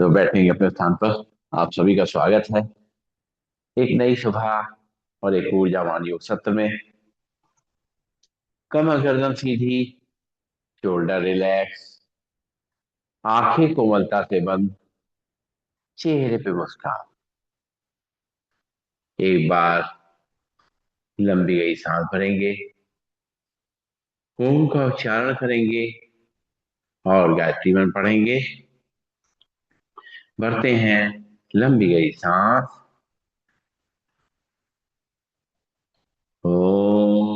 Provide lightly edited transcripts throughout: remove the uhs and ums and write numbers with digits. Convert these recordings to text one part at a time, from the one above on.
तो बैठेंगे अपने स्थान पर। आप सभी का स्वागत है एक नई सुबह और एक ऊर्जावान योग सत्र में। कमर गर्दन सीधी, शोल्डर रिलैक्स, आंखें कोमलता से बंद, चेहरे पे मुस्कान। एक बार लंबी गई सांस भरेंगे, ओम का उच्चारण करेंगे और गायत्री मंत्र पढ़ेंगे। भरते हैं लंबी गई सांस। ओम।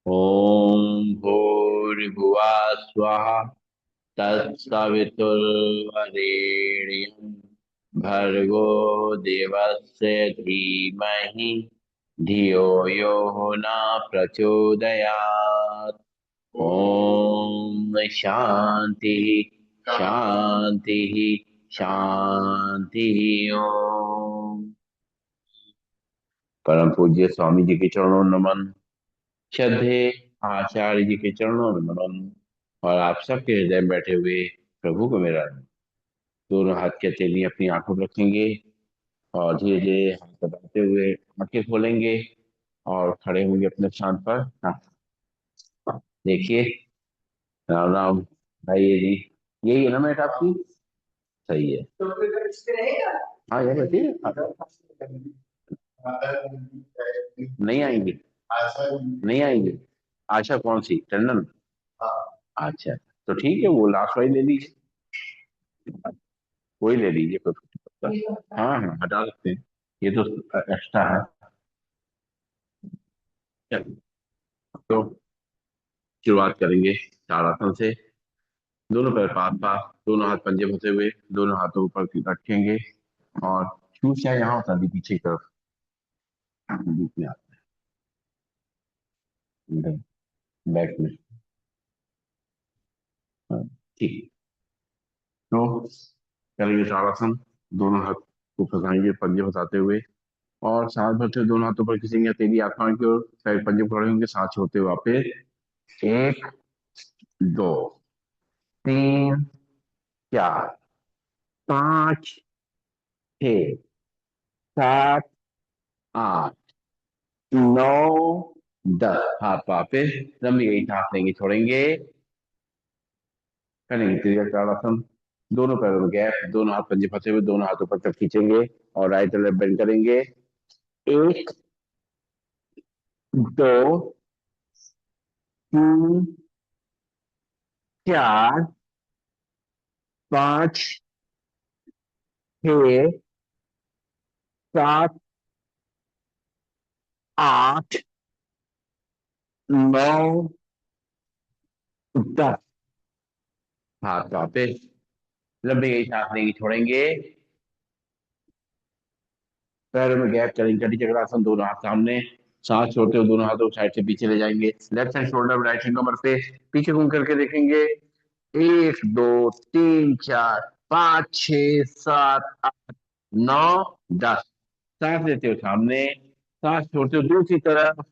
ओम भूर्भुवः स्वः तत्सवितुर्वरेण्यं भर्गो देवस्य धीमहि धियो यो न प्रचोदयात्। ओम शांति शांति शांति। ओम। परम पूज्य स्वामी जी के चरणों में नमन। श्रद्धे आचार्य जी के चरणों में नमन। और आप सबके हृदय में बैठे हुए प्रभु को मेरा नमन। दोनों हाथ के हथेली अपनी आंखों पर रखेंगे और धीरे धीरे हाथ दबाते हुए आंखें खोलेंगे और खड़े होंगे अपने स्थान पर। हाँ, देखिए। राम राम भाई जी। यही है ना मैट आपकी? सही है। हाँ यार बताइए। नहीं आएंगे? नहीं आएंगे। आशा कौन सी टंडन? अच्छा, तो ठीक है, वो लास्ट वाली ले लीजिए। वही ले लीजिए, कोई फर्क नहीं पड़ता। हाँ हाँ, हटा सकते हैं। ये तो एक्स्ट्रा है। चलिए, तो शुरुआत करेंगे ताड़ासन से। दोनों पैर पास पास, दोनों हाथ पंजे फंसे हुए, दोनों हाथों ऊपर रखेंगे और शूज चाहे यहाँ होता है पीछे की तरफ, बीच में आता है इधर, बैक में। हाँ, ठीक। तो करेंगे ताड़ासन। दोनों हाथ को फंसाएंगे पंजे फंसाते हुए और सांस भरते हुए दोनों हाथों पर खींचेंगे हथेली आसमान की ओर। पैर पंजे पकड़े होंगे, सांस छोड़ते हुए वापस। एक, दो, तीन, चार, पाँच, छः, सात, आठ, नौ, 10। हाथ वापस। लंबी गई सांस लेंगे, छोड़ेंगे। करेंगे त्रिभुज ताड़ासन। दोनों पैरों में गैप, दोनों हाथ पंजे फंसे हुए, दोनों हाथों पर तक खींचेंगे और राइट और लेफ्ट बेंड करेंगे। एक, दो, तीन, चार, पाँच, छः, सात, आठ, नौ, 10। हाथ वापस। लंबी गई सांस लेंगे, छोड़ेंगे। पैरों में गैप करेंगे, कटी चक्रासन। दोनों हाथ सामने, सांस छोड़ते हुए दोनों हाथों को साइड से पीछे ले जाएंगे। Left hand shoulder, right hand कमर पे, पीछे घूम करके देखेंगे। एक, दो, तीन, चार, पाँच, छः, सात, आठ, नौ, 10। सांस लेते हो सामने, सांस छोड़ते हो दूसरी तरफ।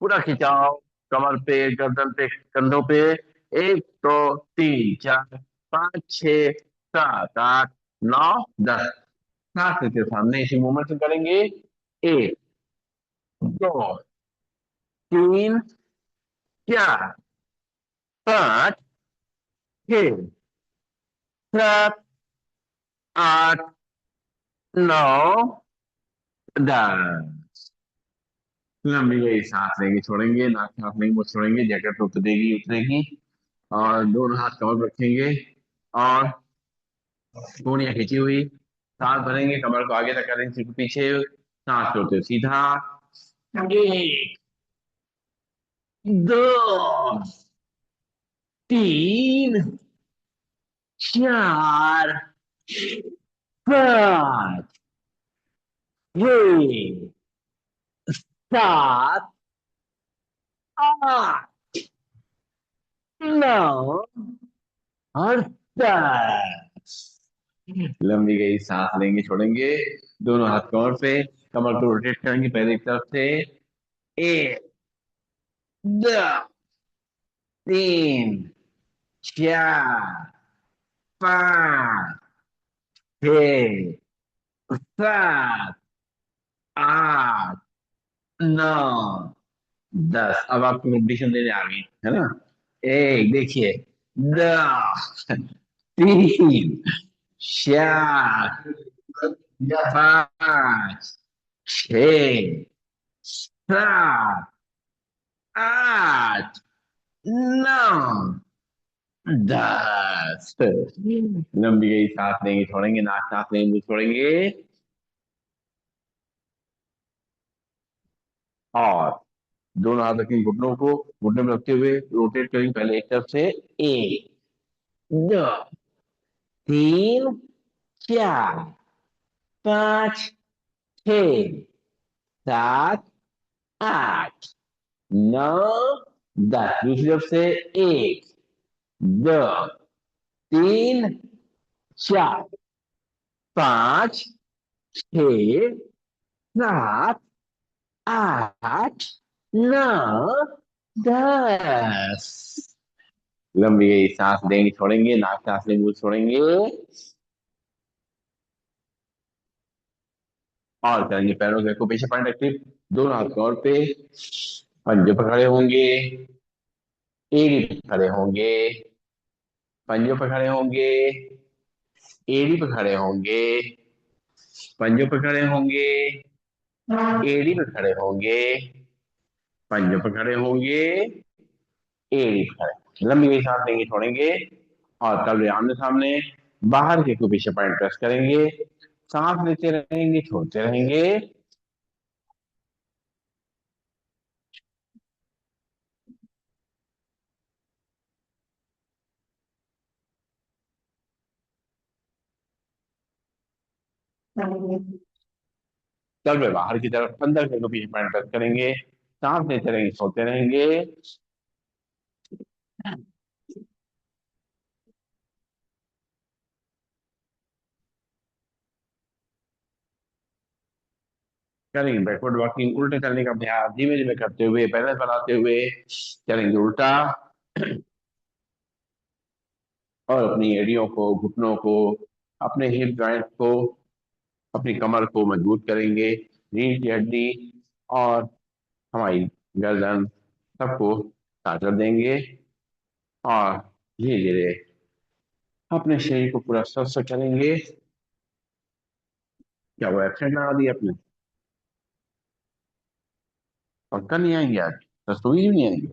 पूरा खिंचाव, कमर पे, गर्दन पे, कंधों पे। एक, दो, तीन, चार, पाँच, छः, सात, आठ, नौ, 10। सांस लेते हो सामने, इसी मूवमेंट से करेंगे। एक, दो, तीन, चार, पाँच, छः, सात, आठ, नौ, 10। लंबी गई सांस लेंगे, छोड़ेंगे। नाक से सांस लेंगे, मुंह से छोड़ेंगे। जैकेट तो उतरेगी उतरेगी। और दोनों हाथ कमर पर रखेंगे और पूनियां खींची हुई। सांस भरेंगे, कमर को आगे तक करेंगे, सिर को पीछे। सांस छोड़ते हुए सीधा। एक, दो, तीन, चार, पाँच, छः, सात, आठ, नौ और दस। लंबी गई सांस लेंगे छोड़ेंगे, दोनों हाथ कमर पे, कमर को रोटेट करेंगे पहले एक तरफ से। एक, दो, तीन, चार, पाँच, छः, सात, आठ, नौ, दस। अब आपको कंपटीशन देने आ गई है ना। एक देखिए, दो, तीन, चार, पाँच, छ, सात, आठ, नौ, दस। लंबी गई सांस लेंगे छोड़ेंगे, नाक सांस लेंगे छोड़ेंगे। और दोनों हाथ रखेंगे घुटनों को, घुटने में रखते हुए रोटेट करेंगे पहले एक तरफ से। एक, दो, तीन, चार, पाँच, छ, सात, आठ, नौ, दस। दूसरी तरफ से। एक, दो, तीन, चार, पाँच, छ, सात, आठ, नौ, दस। लंबी गई सांस लेंगे छोड़ेंगे, नाक सांस लेंगे मुंह छोड़ेंगे। और करेंगे पैरों को पीछे पॉइंट रखते, दोनों हाथ कमर पे, पंजे पर खड़े होंगे, एड़ी पे खड़े होंगे, पंजों पर खड़े होंगे, एड़ी पे खड़े होंगे, पंजों पर खड़े होंगे, एड़ी पे खड़े होंगे, पंजों पर खड़े होंगे, एड़ी पे खड़े। लंबी गई सांस लेंगे छोड़ेंगे। और तब आमने सामने, बाहर के को पीछे पॉइंट प्रेस करेंगे, सांस लेते रहेंगे छोड़ते रहेंगे। तब वे बाहर की तरफ 15 को पीछे पॉइंट प्रेस करेंगे, सांस लेते रहेंगे छोड़ते रहेंगे। करेंगे बैकवर्ड वॉकिंग, उल्टे चलने का अभ्यास धीमे धीमे करते हुए, बैलेंस बनाते हुए चलेंगे उल्टा। और अपनी एड़ियों को, घुटनों को, अपने हिप जॉइंट को, अपनी कमर को मजबूत करेंगे, रीढ़ की हड्डी और हमारी गर्दन सबको ताकत देंगे। और धीरे धीरे अपने शरीर को पूरा स्वस्थ करेंगे। क्या वो एब्सेंट लगा दिया आपने? पक्का नहीं आएंगे आज? रसोई नहीं आएंगे?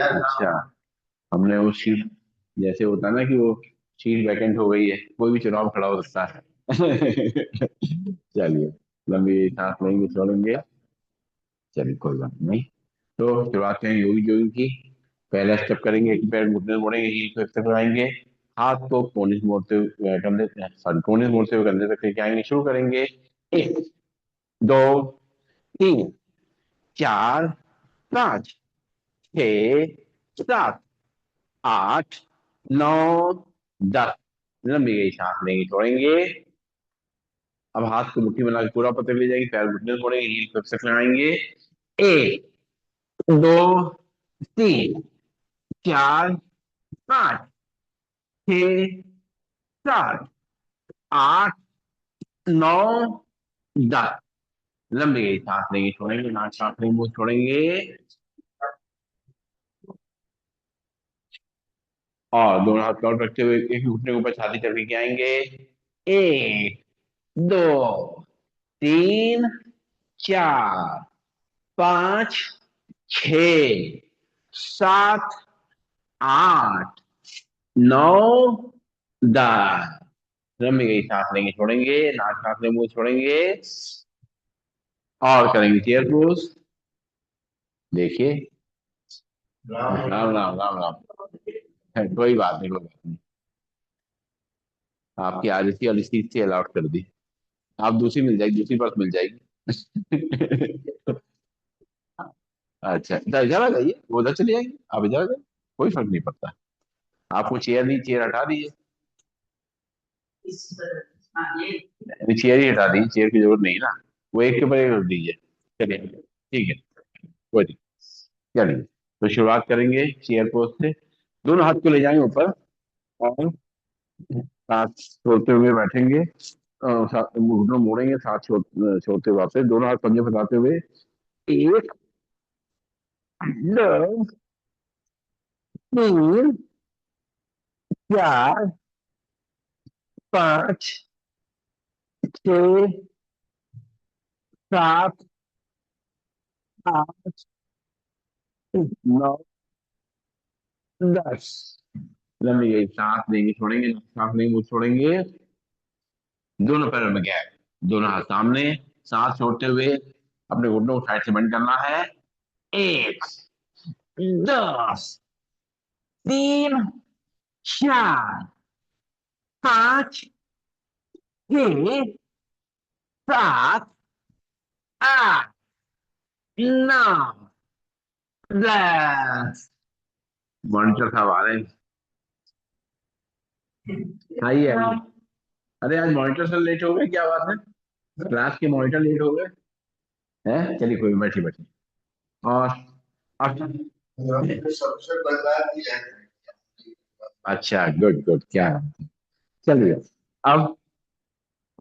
अच्छा, हमने वो शीट, जैसे होता है ना कि वो शीट वैकेंट हो गई है, कोई भी चुनाव खड़ा हो सकता है। चलिए, लंबी सांस लेंगे छोड़ेंगे। चलिए कोई बात नहीं। तो शुरुआत करेंगे योगी जोगिंग की। पहला स्टेप करेंगे, एक पैर घुटने मोड़ेंगे, हील को एक तरफ लगाएंगे, हाथ को कोने से मोड़ते हुए कंधे, सॉरी कोने से मोड़ते हुए कंधे तक लेके आएंगे। शुरू करेंगे। एक, दो, तीन, चार, पाँच, छ, सात, आठ, नौ, दस। लंबी गई सांस लेंगे छोड़ेंगे। अब हाथ को मुट्ठी बना के पूरा पकड़ ले जाएंगे, पैर घुटने से मोड़ेंगे, हील को एक तरफ लगाएंगे। एक, दो, तीन, चार, पाँच, छ, सात, आठ, नौ, दस। लंबी गई सांस लेंगे छोड़ेंगे, नाक सांस लेंगे मुंह छोड़ेंगे। और दोनों हाथ कवर रखते हुए एक ही घुटने के ऊपर छाती चढ़ के आएंगे। एक, दो, तीन, चार, पाँच, छ, सात, आठ, नौ, दस। लंबी गई सांस लेंगे छोड़ेंगे, नाक सांस लेंगे मुंह छोड़ेंगे। और करेंगे चेयर पोज। देखिए, राम राम राम राम राम। कोई बात नहीं, कोई बात नहीं। आपकी आदती और इस चीज से अलाउड कर दी। आप दूसरी मिल जाएगी, दूसरी बर्थ मिल जाएगी। अच्छा, इधर इधर आ जाइए, वो उधर चले जाएंगे, आप इधर आ जाइए। कोई फर्क नहीं पड़ता। आपको चेयर दी, चेयर हटा दीजिए, चेयर ही हटा दीजिए, चेयर की जरूरत नहीं ना, वो एक के ऊपर एक रख दीजिए। चलिए ठीक है, कोई नहीं। चलिए तो शुरुआत करेंगे चेयर पोज से। दोनों हाथ को ले जाएंगे ऊपर और साथ छोड़ते हुए बैठेंगे, घुटनों मोड़ेंगे, साथ छोड़ते हुए वापस, दोनों हाथ पंजे फंसाते हुए। एक, दो, तीन, चार, पाँच, छः, सात, आठ, नौ, 10। लंबी गई, सांस लेंगे छोड़ेंगे, सांस लेंगे छोड़ेंगे। दोनों पैरों में गैप, दोनों हाथ सामने, सांस छोड़ते हुए अपने घुटनों को साइड से बंद करना है। एक, दो, तीन, चार, पाँच, छः, सात, आठ, नौ, 10। मॉनिटर साहब आ रहे हैं, आइए आइए। अरे आज मॉनिटर सर लेट हो गए, क्या बात है? क्लास के मॉनिटर लेट हो गए हैं? चलिए कोई, बैठिए बैठिए। और अच्छा, अच्छा गुड गुड, क्या चलिए। अब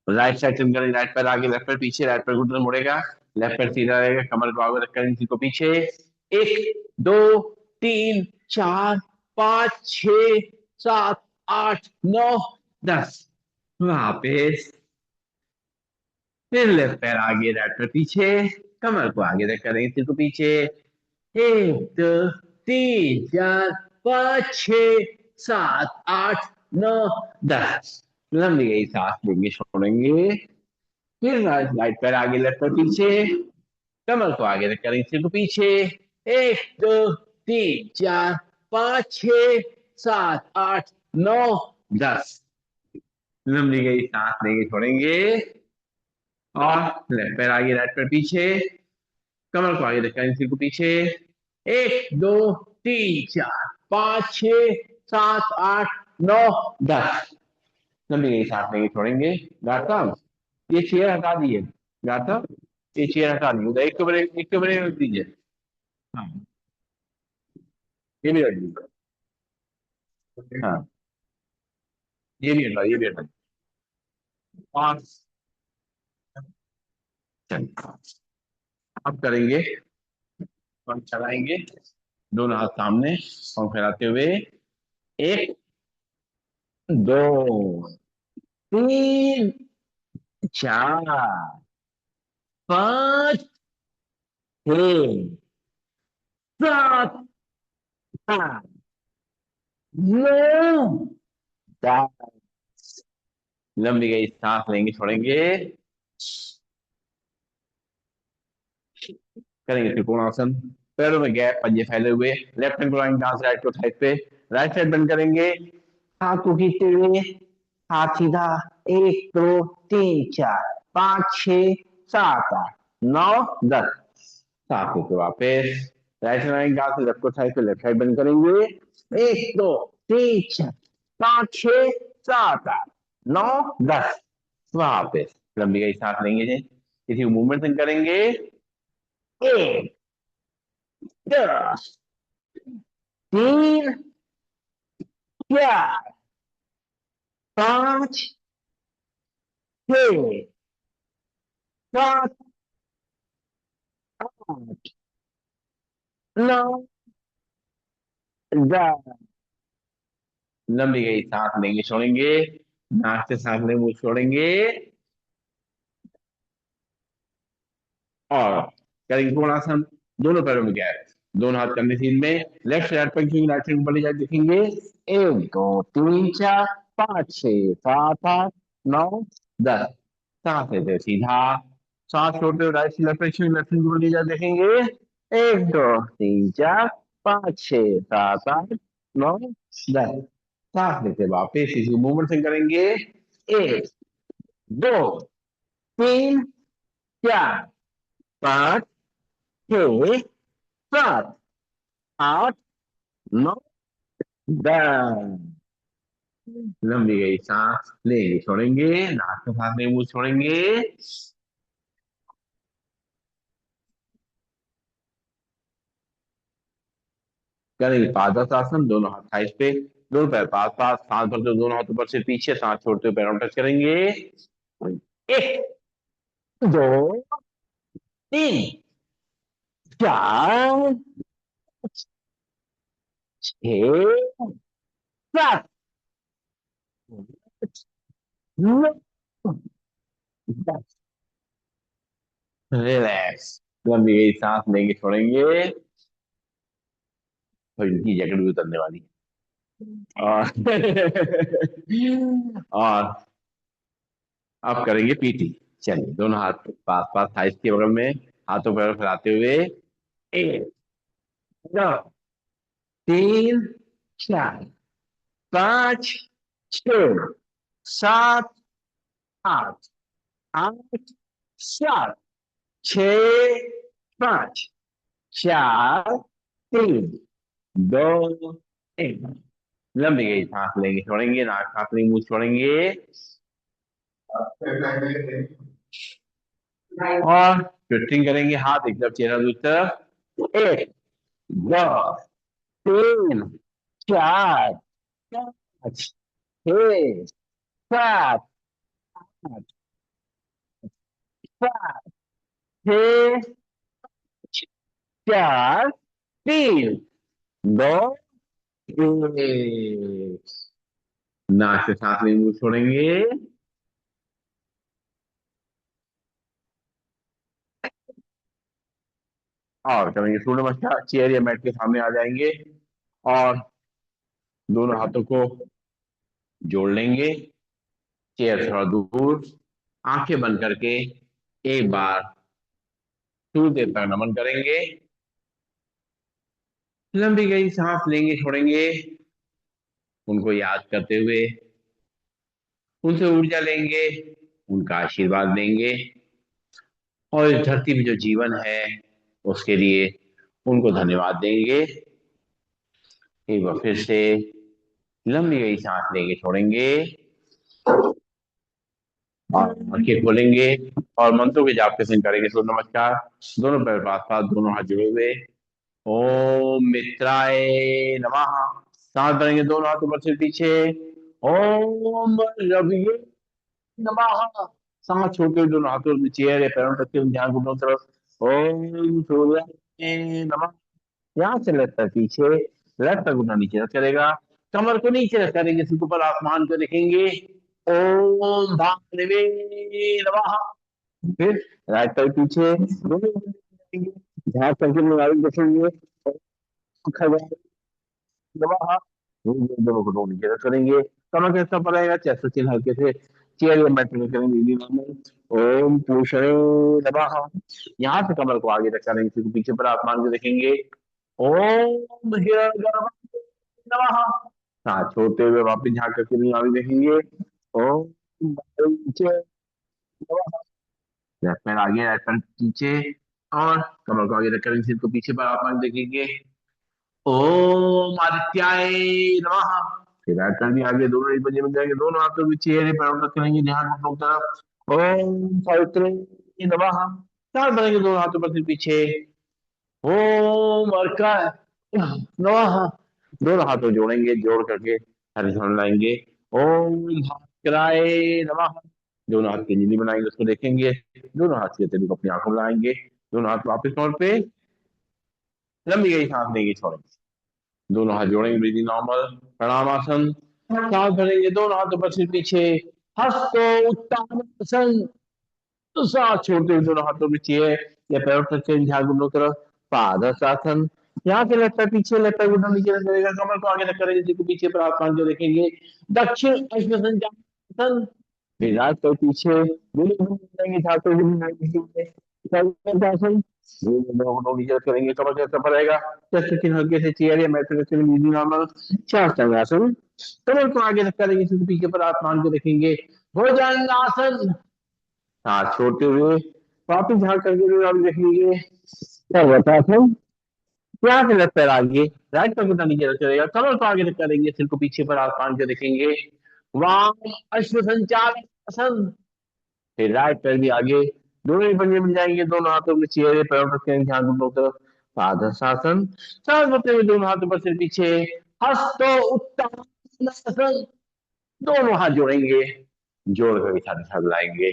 राइट साइड टर्न करें, राइट पैर आगे, लेफ्ट पैर पीछे, राइट पैर घुटना मुड़ेगा, लेफ्ट पैर सीधा रहेगा, कमर को आगे रखकर इसी को पीछे। एक, दो, तीन, चार, पाँच, छ, सात, आठ, नौ, 10। वापिस, फिर लेफ्ट पैर आगे, राइट पैर पीछे, कमर को आगे रखकर इसी को पीछे। एक, दो, तीन, चार, पाँच, छ, सात, आठ, नौ, 10। लंबी गई, सांस लेंगे छोड़ेंगे। फिर राइट पैर आगे, लेफ्ट पैर पीछे, कमर को आगे रखकर इसी को पीछे। एक, दो, तीन, चार, पाँच, छ, सात, आठ, नौ, 10। लंबी गई, सांस लेंगे छोड़ेंगे। और लेफ्ट पैर आगे, राइट पैर पीछे, कमर को आगे रखकर इसी को पीछे। एक, दो, तीन, चार, पाँच, छ, सात, आठ, नौ, 10। लंबी गई, सांस लेंगे छोड़ेंगे। डॉक्टर साहब, ये चेयर हटा दिए, डॉक्टर साहब ये चेयर हटा दी, उधर एक के ऊपर एक रख दीजिए। हाँ, ये भी रख दीजिए। हाँ, ये भी हटा, ये भी हटा। पाँच। चलिए अब करेंगे, हम चलाएंगे दोनों हाथ सामने और फैलाते हुए। एक, दो, तीन, चार, पाँच, छः, सात, आठ, नौ, 10। लंबी गई, सांस लेंगे छोड़ेंगे। करेंगे त्रिकोणासन, पैरों में गैप, पंजे फैले हुए, लेफ्ट हैंड ग्राइंग डांस, राइट को साइड पे, राइट साइड बंद करेंगे। हाथ को खींचते हुए, हाथ सीधा। एक, दो, तीन, चार, पाँच, छ, सात, आठ, नौ, 10। सात लेके वापस, राइट हैंड ग्राइंग डांस, लेफ्ट को साइड पे, लेफ्ट साइड बंद करेंगे। एक, दो, तीन, चार, पाँच, छ, सात, आठ, नौ, 10। वापस लंबी गई, सांस लेंगे जी, इसी मूवमेंट करेंगे। एक, दो, तीन, चार, पाँच, छः, सात, आठ, नौ, 10। लंबी गई, सांस लेंगे छोड़ेंगे, नाक से सांस लेंगे मुंह छोड़ेंगे। और करेंगे कोणासन, दोनों पैरों में गैप, दोनों हाथ कंधे सीध में, लेफ्ट से राइट पंचिंग, राइट से ऊपर ले जाके देखेंगे। एक, दो, तीन, चार, पाँच, छः, सात, आठ, नौ, 10। सांस लेते सीधा, सांस छोड़ते हुए राइट से लेफ्ट पंचिंग, लेफ्ट से ऊपर ले जाके देखेंगे। एक, दो, तीन, चार, पाँच, छः, सात, आठ, नौ, 10। सांस लेते वापिस इसी मूवमेंट से करेंगे। एक, दो, तीन, चार, पाँच, छः, सात, आठ, नौ, डन। लंबी गई सांस लेंगे छोड़ेंगे, नाक के साथ में मुंह छोड़ेंगे। करेंगे पादासासन, दोनों हाथ थाइस पे, दोनों पैर पास पास, सांस भरते हुए दोनों हाथ ऊपर से पीछे, सांस छोड़ते हुए पैरों टच करेंगे। एक, दो, तीन, चार, छह, सात, नौ, दस। रिलैक्स। लंबी गई सांस लेंगे छोड़ेंगे। और इनकी जैकेट भी उतरने वाली है। और और अब करेंगे पीटी। चलिए, दोनों हाथ पास पास थाइस के बगल में, हाथों पैरों फैलाते हुए। एक, दो, तीन, चार, पाँच, छः, सात, आठ, आठ, सात, छः, पाँच, चार, तीन, दो, एक। लंबी गई सांस लेंगे छोड़ेंगे, नाक सांस लेंगे मुंह छोड़ेंगे। और ट्विस्टिंग करेंगे, हाथ एक तरफ चेहरा दूसरी तरफ। एक, दो, तीन, चार, पाँच, छः, सात, आठ, सात, छः, चार, तीन, दो, एक। नाक से सांस लेंगे मुंह छोड़ेंगे। और करेंगे सूर्य नमस्कार, चेयर या मैट के सामने आ जाएंगे। और दोनों हाथों को जोड़ लेंगे, चेयर थोड़ा दूर, आंखें बंद करके एक बार सूर्य देवता का नमन करेंगे। लंबी गई सांस लेंगे छोड़ेंगे, उनको याद करते हुए उनसे ऊर्जा लेंगे, उनका आशीर्वाद लेंगे। और इस धरती में जो जीवन है उसके लिए उनको धन्यवाद देंगे। एक बार फिर से लंबी गई सांस लेंगे छोड़ेंगे, और आंखें खोलेंगे और मंत्रों के जाप के संग करेंगे सूर्य नमस्कार। दोनों पैर पास पास, दोनों हाथ जुड़े हुए। ओम मित्राय नमः। सांस भरेंगे दोनों हाथ ऊपर से पीछे। ओम रविये नमः। सांस छोड़ते हुए दोनों हाथों में चेयर या पैरों तक के ध्यान घुटनों की तरफ। ओम सूर्य नमः। यहाँ से लेफ्ट पीछे, लेफ्ट का घुटना नीचे रख करेगा, कमर को नीचे रख करेंगे, सिर ऊपर आसमान को देखेंगे। ओम भानुवे नमः। फिर राइट पैर पीछे, दोनों घुटने नीचे रखेंगे, ध्यान करके मोबाइल देखेंगे। ओम खगोल नमः। दोनों घुटनों को नीचे रख करेंगे, कमर कैसा पड़ेगा, चेस्ट चिन्ह हल्के से चेयर या मैट में करेंगे इजी नॉर्मल। ओम पूषणे नमः। यहाँ से कमर को आगे रख करेंगे, सिर को पीछे पर आसमान को देखेंगे। ओम हिरण्यगर्भ नमः। हाँ, छोड़ते हुए वापिस झाँक करके भी आगे देखेंगे। ओम नीचे नमः। लेफ्ट पैर आगे, राइट पैर पीछे, और कमर को आगे रख करेंगे, सिर को पीछे पर आसमान देखेंगे। ओम आदित्याय नमः। फिर राइट पैर भी आगे, दोनों एक बजे मिल जाएंगे, दोनों हाथों में चेहरे पैरों तक करेंगे, ध्यान घुटनों की तरफ। ओम सावित्री नमः। चार बनेंगे, दोनों हाथों पर सिर पीछे। ओम अर्का नमः। दोनों हाथों जोड़ेंगे, जोड़ करके हरिहर लाएंगे। ओम भास्कराय नमः। दोनों हाथ की नीली बनाएंगे, उसको देखेंगे, दोनों हाथ के तेली को अपनी आंखों में लाएंगे, दोनों हाथ वापिस तौर पे लंबी गई सांस लेंगे छोड़ेंगे, दोनों हाथ जोड़ेंगे, ब्रीदिंग नॉर्मल, प्रणामासन। सांस भरेंगे, दोनों हाथों पर सिर पीछे, हस्तो उत्तानासन। तो सांस छोड़ते हुए दोनों हाथों में चेयर या पैरों तक के ध्यान दोनों तरफ। पादहस्तासन। यहाँ से लेफ्ट पैर पीछे, लेफ्ट पैर घुटना नीचे रख करेगा, कमर को आगे रख करेंगे, सिर को पीछे पर आसमान को देखेंगे। दक्षिण अश्वसन। फिर राइट पैर पीछे, दोनों घुटने मिलाएंगे, झाँकते हुए दोनों नीचे रख करेंगे, कमर कैसा पड़ेगा, चेस्ट चिन्ह हल्के से चेयर या मैट रख करेंगे, इजी नॉर्मल शास्त्रांगासन। कमर को आगे रख करेंगे, सिर को पीछे पर आसमान को देखेंगे। भुजंगासन। हाँ, छोड़ते हुए वापिस झाँक करके भी आप देख लीजिए, पर्वतासन। यहाँ से लेफ्ट पैर आगे, राइट पैर को नीचे चलेगा, कमर को आगे तक करेंगे, सिर को पीछे पर आसमान को देखेंगे, वाम अश्व संचालन। फिर राइट पैर भी आगे, दोनों ही पंजे मिल जाएंगे, दोनों हाथों में चेहरे पैरों पर रखेंगे, ध्यान दोनों तरफ, पादहस्तासन। सांस भरते हुए दोनों हाथों पर सिर पीछे, हस्तो उत्तानासन, दोनों हाथ जोड़ेंगे, जोड़ कर छाती साथ लाएंगे,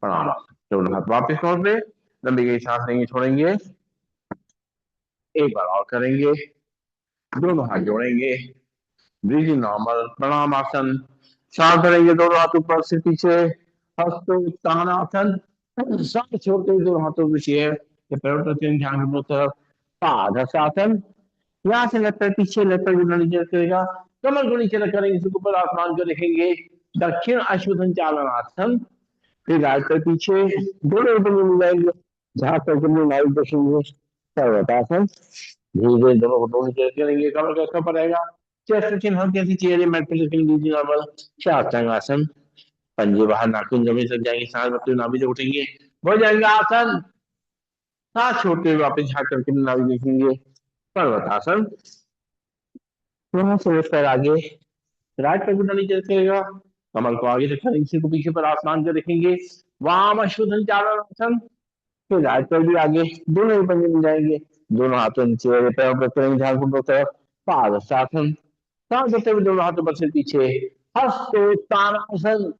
प्रणाम। दोनों हाथ वापस कमर पे, लंबी गई सांस लेंगे, छोड़ेंगे, एक बार और करेंगे, दोनों हाथ जोड़ेंगे, ब्रीदिंग नॉर्मल, प्रणाम आसन। सांस भरेंगे, दोनों हाथ ऊपर सिर पीछे, हस्तोत्तानासन। सांस छोड़ते हुए दोनों हाथों को शेयर या पैरों पर तीन, ध्यान दोनों तरफ, पादहस्तासन। यहाँ से लेफ्ट पैर पीछे, लेफ्ट पैर को नीचे रखेगा, कमर को नीचे करेंगे, सिर ऊपर आसमान को देखेंगे, दक्षिण अश्वसंचालन आसन। फिर राइट पैर पीछे, दोनों ऊपर मिल जाएंगे, जहां तक नाइट देखेंगे, पर्वतासन। धीरे धीरे दोनों को दोनों नीचे करेंगे, कमर का ऊपर रहेगा, चेस्ट चिन्ह हल्की हल्की चेहरे मेट पे रखेंगे, नॉर्मल शास्त्रांग आसन। पंजे बाहर, नाखून जमीन तक जाएंगे, सांस भरते हुए नाभि से उठेंगे, बढ़ जाएंगे आसन। सांस छोड़ते हुए वापस झाँक करके नाभि देखेंगे, पर्वतासन। वहां से लेफ्ट पैर आगे, राइट पैर को नीचे रखेगा, कमर को आगे रखेंगे, सिर को पीछे पर आसमान को देखेंगे, वाम अश्वसंचालन आसन। फिर राइट पैर भी आगे, दोनों ही पंजे मिल जाएंगे, दोनों हाथों नीचे वाले पैरों पर करेंगे, ध्यान को तरफ, पादहस्तासन। सांस भरते हुए दोनों हाथों पर सिर पीछे, हस्तोत्तानासन,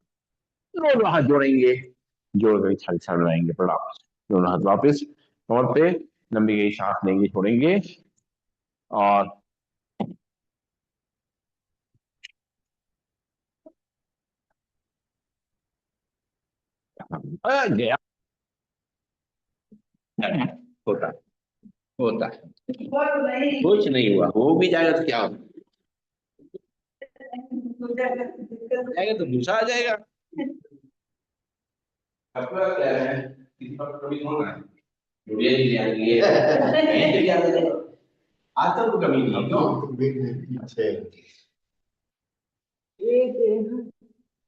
दोनों हाथ जोड़ेंगे, जोड़ कर छाती साइड लगाएंगे, प्रणाम। दोनों हाथ वापस कमर पे, लंबी गई सांस लेंगे, छोड़ेंगे, और गया, होता होता कुछ नहीं हुआ, हो भी जाएगा तो क्या होगा, जाएगा तो गुस्सा आ जाएगा। आपका क्या है, किसी पर कभी होना है, जुड़िया जी जाएंगे, आज तक तो कभी नहीं, क्यों?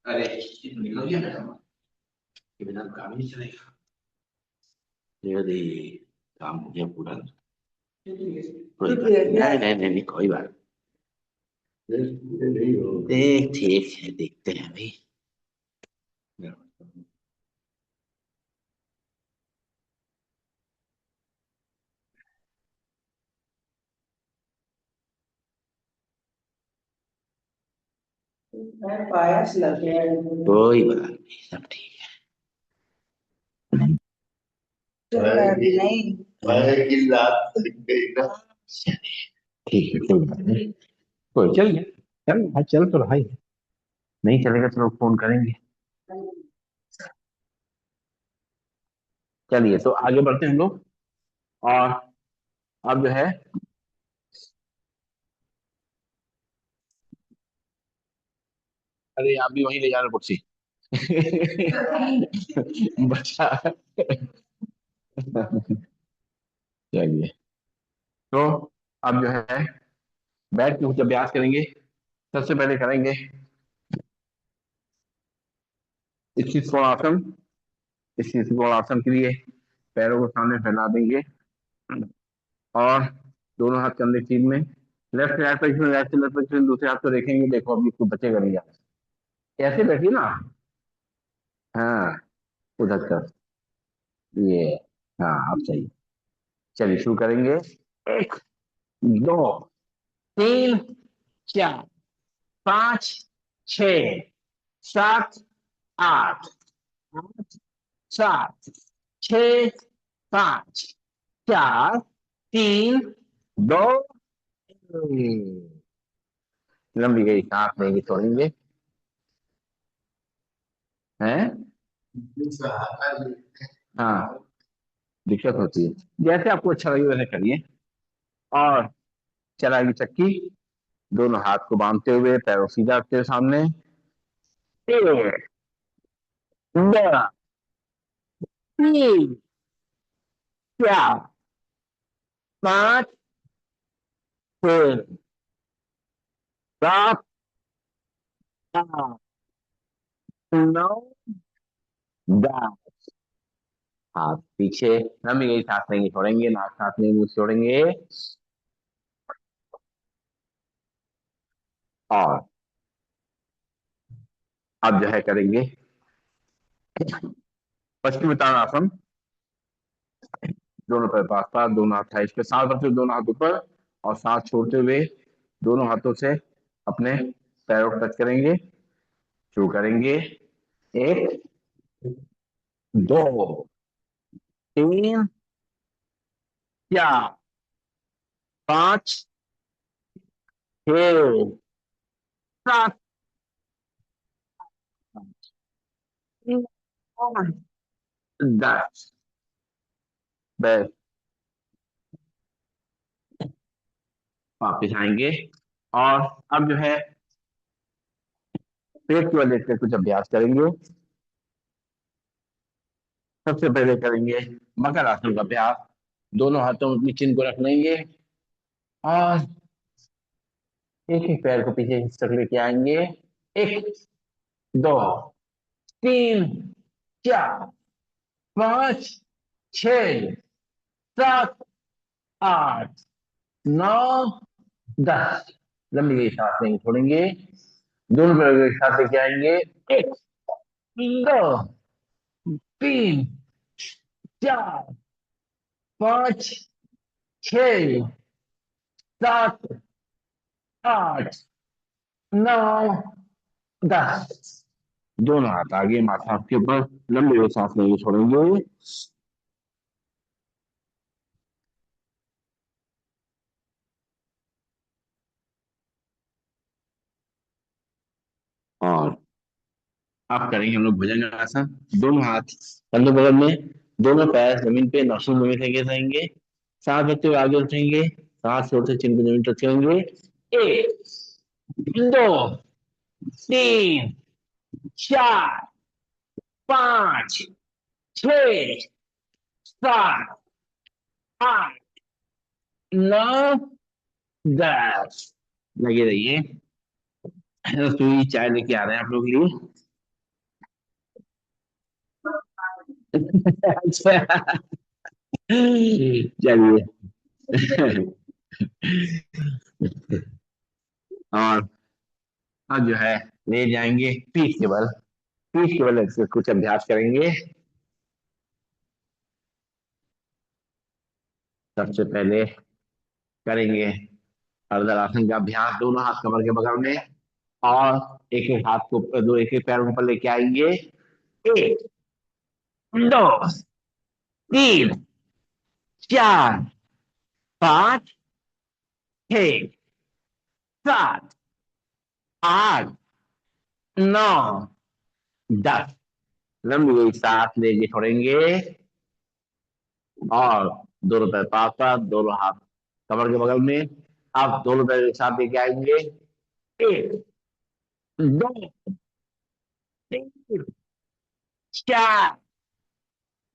अरे निकल गया मेरा, के बिना काम नहीं चलेगा, यदि काम हो गया पूरा, कोई बात नहीं, नहीं नहीं नहीं, कोई बात देख, ठीक है, देखते हैं भाई। पायस लगे, कोई बात नहीं, सब ठीक है, नहीं की रात गई ना, ठीक है, कोई बात नहीं, कोई चल गया, चल भाई, चल तो भाई, नहीं चलेगा तो लोग फोन करेंगे। चलिए, तो आगे बढ़ते हैं हम लोग, और अब जो है, अरे आप भी वहीं ले जाना कुर्सी। बचा। चलिए, तो अब जो है, बैठ के कुछ अभ्यास करेंगे। सबसे पहले करेंगे स्थित कोणासन। स्थित कोणासन के लिए पैरों को सामने फैला देंगे, और दोनों हाथ कंधे सीध में, लेफ्ट राइट पोजीशन, राइट से लेफ्ट पोजीशन, दूसरे हाथ को देखेंगे, देखो अभी कुछ बचेगा नहीं यार, ऐसे बैठिए ना, हाँ, उधर कर, ये, हाँ आप सही। चलिए शुरू करेंगे, एक, दो, तीन, चार, पाँच, छ, सात, आठ, आठ, सात, छ, पाँच, चार, तीन, दो, लंबी गई सांस लेंगे, छोड़ेंगे, हैं, हाँ, दिक्कत होती है, जैसे आपको अच्छा लगे वैसे करिए, और चलाएगी चक्की, दोनों हाथ को बांधते हुए, पैरों सीधा रखते हुए सामने, एक, दो, तीन, चार, पाँच, छह, सात, आठ, नौ, 10, हाथ पीछे, लंबी गई सांस लेंगे, छोड़ेंगे, नाक सांस लेंगे, मुंह से छोड़ेंगे, और अब जो है करेंगे पश्चिमी ताड़ासन। दोनों पैर पास पास, दोनों हाथ थाइस पे, सांस भरते हुए दोनों हाथ ऊपर और सांस छोड़ते हुए दोनों हाथों से अपने पैरों को टच करेंगे। शुरू करेंगे। एक, दो, तीन, चार, पांच, छह, सात, आठ, 10। बस वापिस आएंगे। और अब जो है पेट की वजह से कुछ अभ्यास करेंगे। सबसे पहले करेंगे मकर आसन का अभ्यास। दोनों हाथों में अपनी चिन्ह को रख लेंगे और एक एक पैर को पीछे खिसक लेके आएंगे। एक, दो, तीन, चार, पांच, छ, सात, आठ, नौ, 10। लंबी गई सांस लेंगे, छोड़ेंगे। दोनों पैरों को एक साथ लेके आएंगे। एक, दो, तीन, चार, पांच, छ, सात, आठ, नौ, 10। दोनों हाथ आगे माथा आपके ऊपर। लंबी हुई सांस लेंगे, छोड़ेंगे। और अब करेंगे हम लोग भुजंगासन। दोनों हाथ कंधों बगल में, दोनों पैर जमीन पे नाखून जमीन से गिर जाएंगे। सांस भरते हुए आगे उठेंगे, सांस छोड़ते चिन्ह को जमीन टच करेंगे। एक, दो, तीन, चार, पांच, छ, सात, आठ, नौ, 10। लगे रहिए। रसोई चाय लेके आ रहे हैं आप लोग के लिए। अच्छा, चलिए। और अब जो है ले जाएंगे पीठ के बल। पीठ के बल से कुछ अभ्यास करेंगे। सबसे पहले करेंगे अर्धरासन का अभ्यास। दोनों हाथ कमर के बगल में और एक एक हाथ को दो, एक एक पैर ऊपर लेके आएंगे। एक, दो, तीन, चार, पांच, छ, सात, आठ, नौ, 10। लंबी हुई सांस लेके छोड़ेंगे। और दोनों पैर पास पास, दोनों हाथ कमर के बगल में। अब दोनों पैर एक साथ लेके आएंगे। एक, दो, तीन, चार,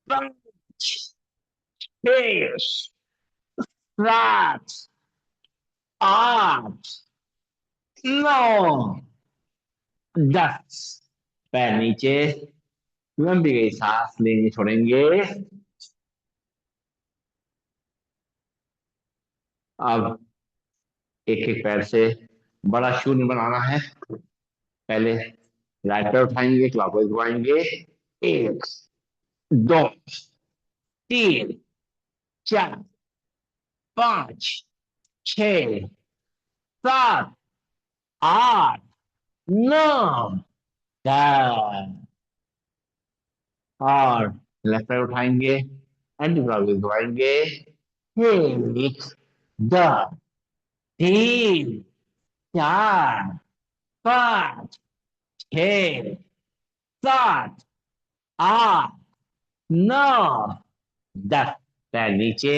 पांच, छह, सात, आठ, नौ, 10। पैर नीचे। लंबी गई सांस लेंगे, छोड़ेंगे। अब एक एक पैर से बड़ा शून्य बनाना है। पहले राइट पैर उठाएंगे, क्लॉकवाइज घुमाएंगे। एक, दो, तीन, चार, पांच, छ, सात, आठ, नौ, 10। और लेफ्ट पैर उठाएंगे, एंटी क्लॉकवाइज घुमाएंगे। एक, दो, तीन, चार, पांच, छ, सात, आठ, नौ, 10। पैर नीचे।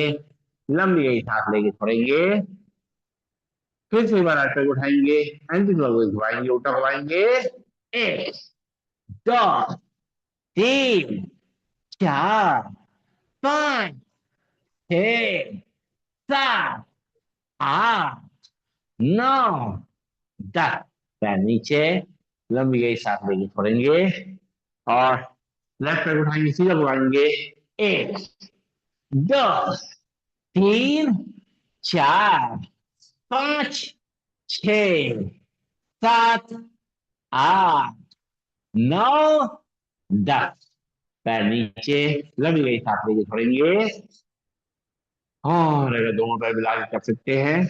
लंबी गई सांस लेके छोड़ेंगे। फिर से एक बार राइट पैर को उठाएंगे, एंटी क्लॉकवाइज घुमाएंगे, उल्टा घुमाएंगे। एक, दो, तीन, चार, पांच, छ, सात, आठ, नौ, 10। पैर नीचे। लंबी गई सांस लेके छोड़ेंगे। और लेफ्ट पैर उठाएंगे, सीधा घुमाएंगे। एक, दो, तीन, चार, पांच, छ, सात, आठ, नौ, 10। पैर नीचे, लंबी गई सांस लेके छोड़ेंगे। और अगर दोनों पैर मिला के कर सकते हैं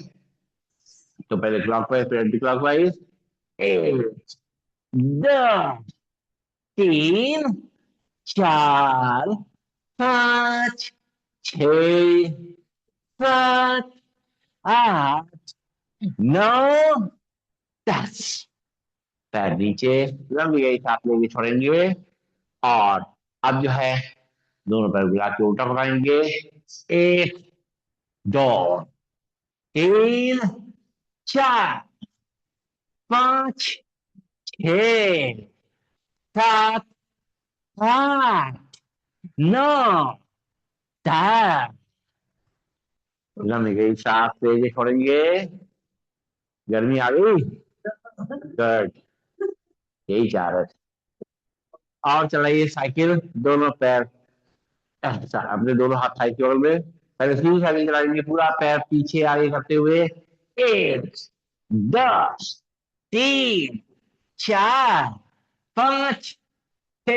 तो पहले क्लॉकवाइज फिर एंटी क्लॉकवाइज। एक, दो, तीन, चार, पाँच, छ, सात, आठ, नौ, 10। पैर नीचे, लंबी गई सांस लेके छोड़ेंगे। और अब जो है दोनों पैर मिला के उल्टा बनाएंगे। एक, दो, तीन, चार, पाँच, छ, सात, आठ, नौ, 10। लंबी गई सांस लेके छोड़ेंगे। गर्मी आ गई। गुड। यही चाह रहे थे। और चलाइए साइकिल, दोनों पैर ऐसा अपने दोनों हाथ साइकिल में। पहले सीधी साइकिल चलाएंगे, पूरा पैर पीछे आगे करते हुए। एक, दस, तीन, चार, पाँच, छ,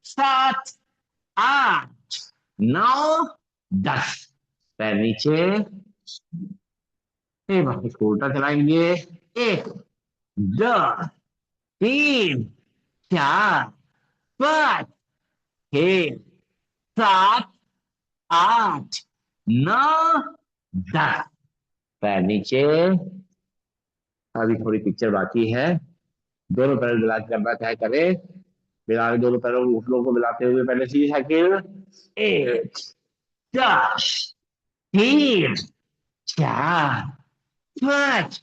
सात, आठ, नौ, 10। पैर नीचे। एक बार इसको उल्टा चलाएंगे। एक, दो, तीन, चार, पाँच, छ, सात, आठ, नौ, 10। पैर नीचे। अभी थोड़ी पिक्चर बाकी है। दोनों पैर मिला के करना चाहे करें। मिला के दोनों पैरों घुटनों को मिलाते हुए पहले सीधी साइकिल। एक, दस, तीन, चार, पाँच,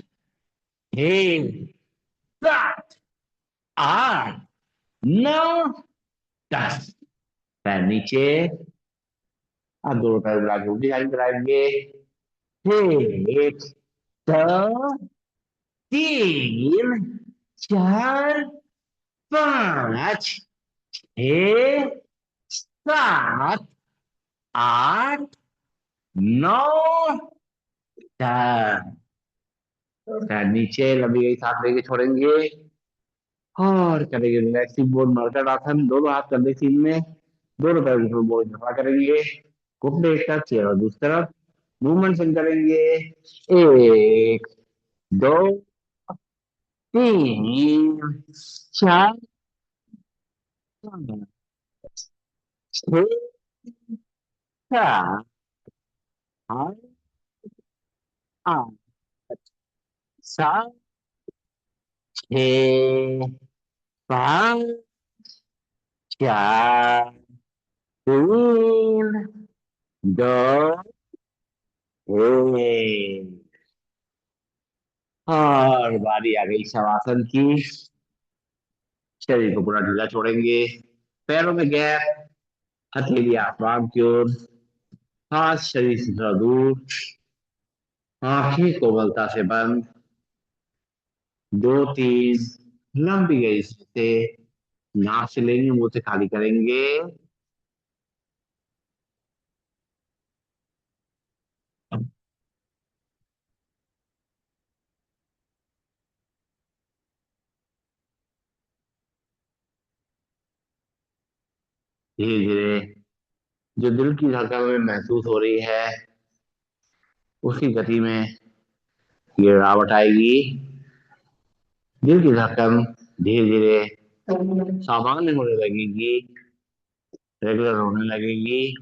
छ, सात, आठ, नौ, 10। पैर नीचे। अब दोनों पैर मिला के उल्टी साइड कराएंगे। एक, दो, तीन, चार, पाँच, छ, सात, आठ, नौ, 10। पैर नीचे, लंबी गई सांस लेके छोड़ेंगे। और करेंगे रिलैक्सिंग बोर्ड मर्कट आसन, दोनों हाथ कंधे सीध में। दोनों पैर ऊपर बोर्ड झपड़ा करेंगे। घुटने एक तरफ, चेहरा और दूसरी तरफ। मूवमेंट करेंगे। एक, दो, तीन, चार, पाँच, छह, सात, आठ, आठ, सात, छः, पाँच, चार, तीन, दो, एक। और बारी आ गई शवासन की। शरीर को पूरा ढीला छोड़ेंगे। पैरों में गैप, हथेली आसमान की ओर, हाथ शरीर से थोड़ा दूर। आंखें कोमलता से बंद। दो, तीन लंबी गई से नाक से लेंगे, मुंह से खाली करेंगे। धीरे धीरे जो दिल की धड़कन में महसूस हो रही है उसकी गति में गिरावट आएगी। दिल की धड़कन धीरे धीरे सामान्य होने लगेगी, रेगुलर होने लगेगी,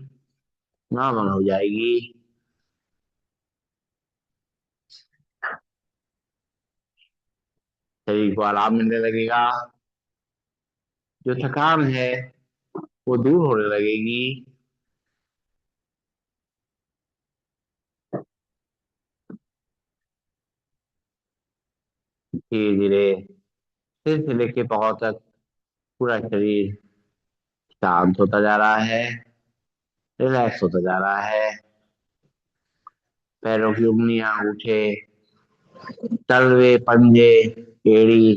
नॉर्मल हो जाएगी। शरीर को आराम मिलने लगेगा। जो थकान है वो दूर होने लगेगी। धीरे धीरे सिर से लेके पांव तक पूरा शरीर शांत होता जा रहा है, रिलैक्स होता जा रहा है। पैरों की उंगलियां, अंगूठे, तलवे, पंजे, एड़ी,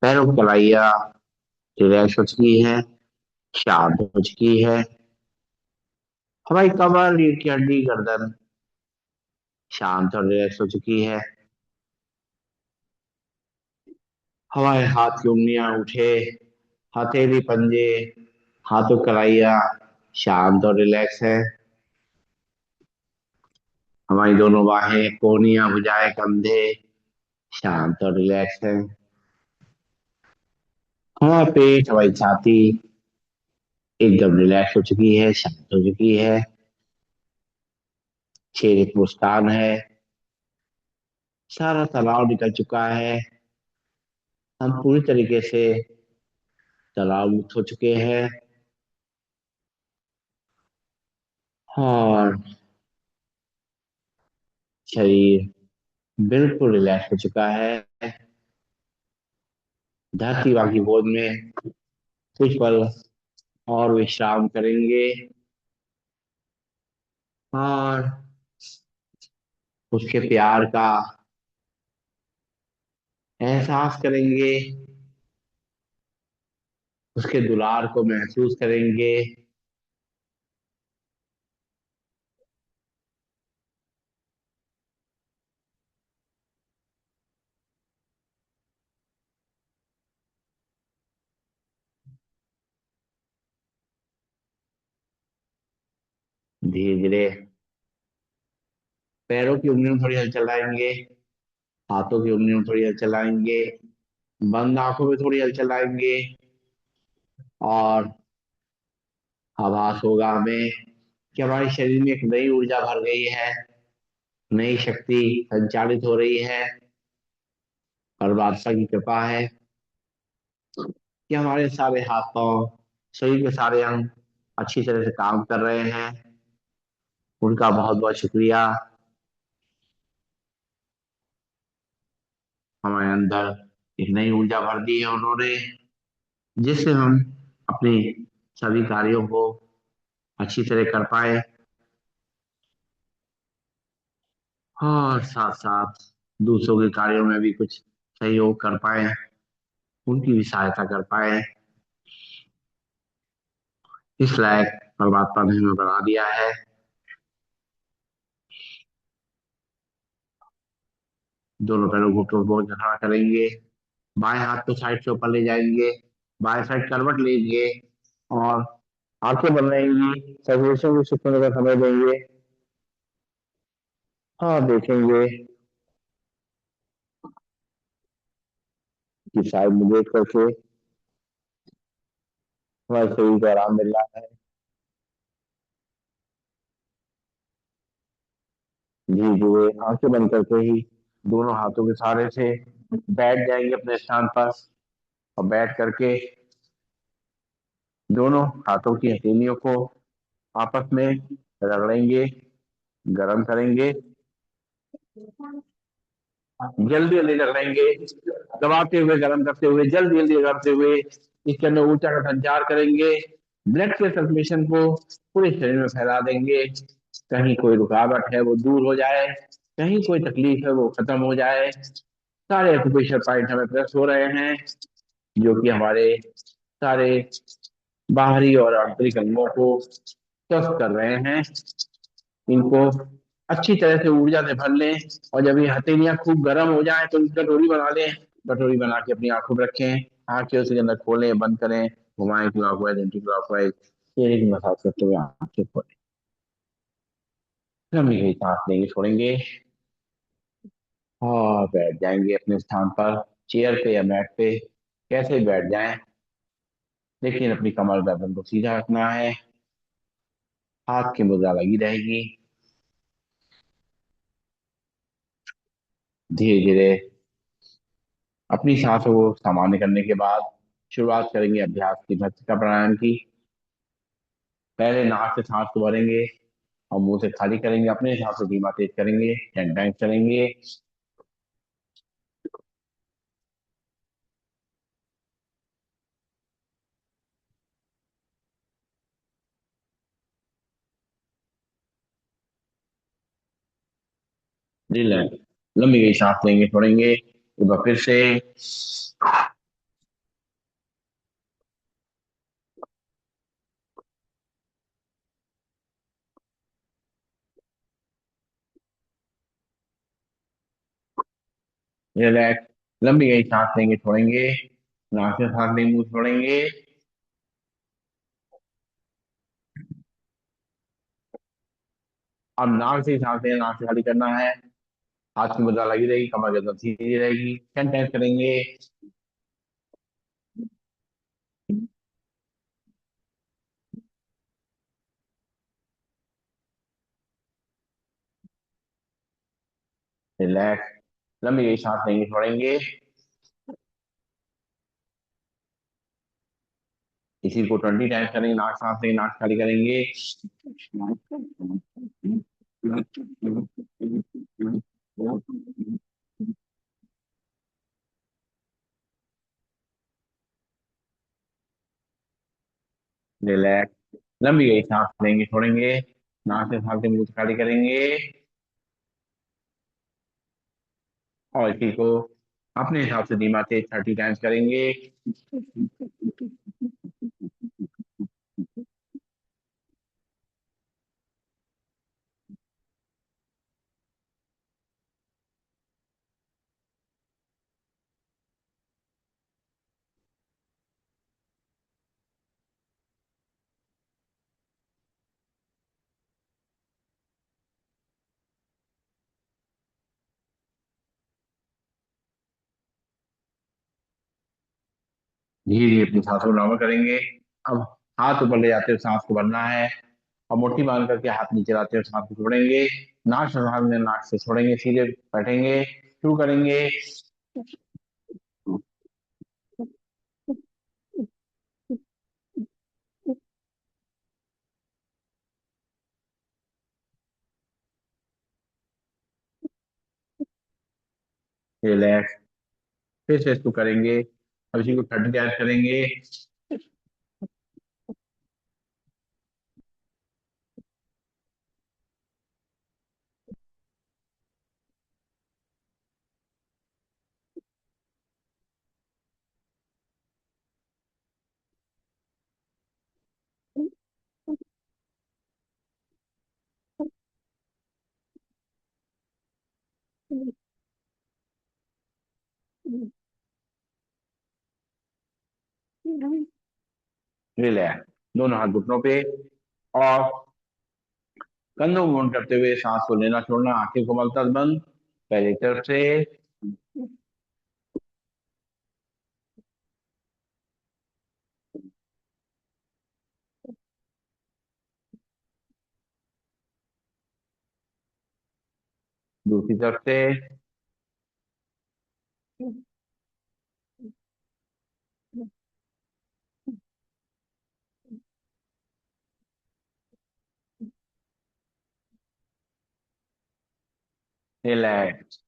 पैरों की कलाइयां रिलैक्स हो चुकी है, शांत हो चुकी है। हमारी कमर, रीढ़ की हड्डी, गर्दन शांत और रिलैक्स हो चुकी है। हमारे हाथ की उंगलियां उठे, हथेली पंजे, हाथों कलाइयाँ शांत और रिलैक्स है। हमारी दोनों बाहें, कोहनियां, भुजाएं, कंधे शांत और रिलैक्स है। हमारा पेट, हमारी छाती एकदम रिलैक्स हो चुकी है, शांत हो चुकी है। चेहरे पर मुस्कान है, सारा तनाव निकल चुका है। हम पूरी तरीके से तनाव मुक्त हो चुके हैं और शरीर बिल्कुल रिलैक्स हो चुका है। धरती वाकी गोद में कुछ पल और विश्राम करेंगे और उसके प्यार का एहसास करेंगे, उसके दुलार को महसूस करेंगे। धीरे धीरे पैरों की उंगलियों में थोड़ी हलचल लाएंगे, हाथों की उंगलियों में थोड़ी हलचल लाएंगे, बंद आंखों में थोड़ी हलचल लाएंगे और आभास होगा हमें कि हमारे शरीर में एक नई ऊर्जा भर गई है, नई शक्ति संचालित हो रही है। परमात्मा की कृपा है कि हमारे सारे हाथ पांव, शरीर के सारे अंग अच्छी तरह से काम कर रहे हैं। उनका बहुत बहुत शुक्रिया। हमारे अंदर एक नई ऊर्जा भर दी है उन्होंने, जिससे हम अपने सभी कार्यों को अच्छी तरह कर पाए और साथ साथ दूसरों के कार्यों में भी कुछ सहयोग कर पाए, उनकी भी सहायता कर पाए। इस लायक परमात्मा ने हमें बना दिया है। दोनों पैरों को घुटनों बोल के खड़ा करेंगे, बाएं हाथ को साइड से ऊपर ले जाएंगे, बाएं साइड करवट लेंगे और आंखें बंद रहेंगी, सर्कुलेशन को शिफ्ट होने का समय देंगे और देखेंगे कि शायद मुझे करके हमारे शरीर को आराम मिल रहा है। धीरे धीरे आंखें बंद करके ही दोनों हाथों के सहारे से बैठ जाएंगे अपने स्थान पर और बैठ करके दोनों हाथों की हथेलियों को आपस में रगड़ेंगे, गरम करेंगे, जल्दी जल्दी रगड़ेंगे, दबाते हुए गरम करते हुए, जल्दी जल्दी करते हुए इसके अंदर ऊर्जा का संचार करेंगे। ब्लड के सर्कुलेशन को पूरे शरीर में फैला देंगे। कहीं कोई रुकावट है वो दूर हो जाए, कहीं कोई तकलीफ है वो खत्म हो जाए। सारे एक्यूप्रेशर पॉइंट हमें प्रेस हो रहे हैं, जो कि हमारे सारे बाहरी और आंतरिक अंगों को स्वस्थ कर रहे हैं। इनको अच्छी तरह से ऊर्जा से भर लें और जब ये हथेलियां खूब गर्म हो जाए तो इनकी कटोरी बना लें। कटोरी बना के अपनी आंखों में रखें, आंखें उसके अंदर खोलें, बंद करें, घुमाएं क्लॉकवाइज एंटी क्लॉकवाइज, चेहरे की मसाज करते हुए आंखें खोलें। लंबी गई सांस लेंगे, छोड़ेंगे और बैठ जाएंगे अपने स्थान पर, चेयर पे या मैट पे, कैसे भी बैठ जाएं, लेकिन अपनी कमर गर्दन को सीधा रखना है। हाथ की मुद्रा लगी रहेगी। धीरे धीरे अपनी सांसों को सामान्य करने के बाद शुरुआत करेंगे अभ्यास की, भस्त्रिका प्राणायाम की। पहले नाक से सांस को भरेंगे और मुंह से खाली करेंगे, अपने हिसाब से धीमा तेज करेंगे, 10 टाइम्स करेंगे। रिलैक्स, लंबी गई सांस लेंगे, छोड़ेंगे, एक बार फिर से। रिलैक्स, लंबी गई सांस लेंगे छोड़ेंगे, नाक से सांस लेंगे मुंह से छोड़ेंगे। अब नाक से ही सांस लेना, नाक से खाली करना है। हाथ की मुद्रा लगी रहेगी, कमर गर्दन सीधी रहेगी। 10 टाइम्स करेंगे। रिलैक्स। लंबी गई सांस लेंगे छोड़ेंगे। इसी को 20 टाइम्स करेंगे। नाक सांस लेंगे, नाक खाली करेंगे। रिलैक्स। लंबी गई सांस लेंगे छोड़ेंगे। नाक से सांस लेंगे, मुंह से खाली करेंगे। और इसी को अपने हिसाब से धीमा तेज 30 टाइम्स करेंगे। धीरे धीरे अपनी सांसों को नॉर्मल करेंगे। अब हाथ ऊपर ले जाते हुए सांस को भरना है। और मुट्ठी बांध करके हाथ नीचे लाते हुए सांस को छोड़ेंगे। नाक से सांस लेंगे, नाक से छोड़ेंगे। सीधे बैठेंगे, शुरू करेंगे। रिलैक्स। फिर से इसको करेंगे। अब इसी को 30 टाइम्स करेंगे। रिलैक्स। दोनों हाथ घुटनों पे। और कंधों को मूवमेंट करते हुए सांस को लेना छोड़ना। आंखें को मलता बंद। पहले एक तरफ से, दूसरी तरफ से। रिलैक्स।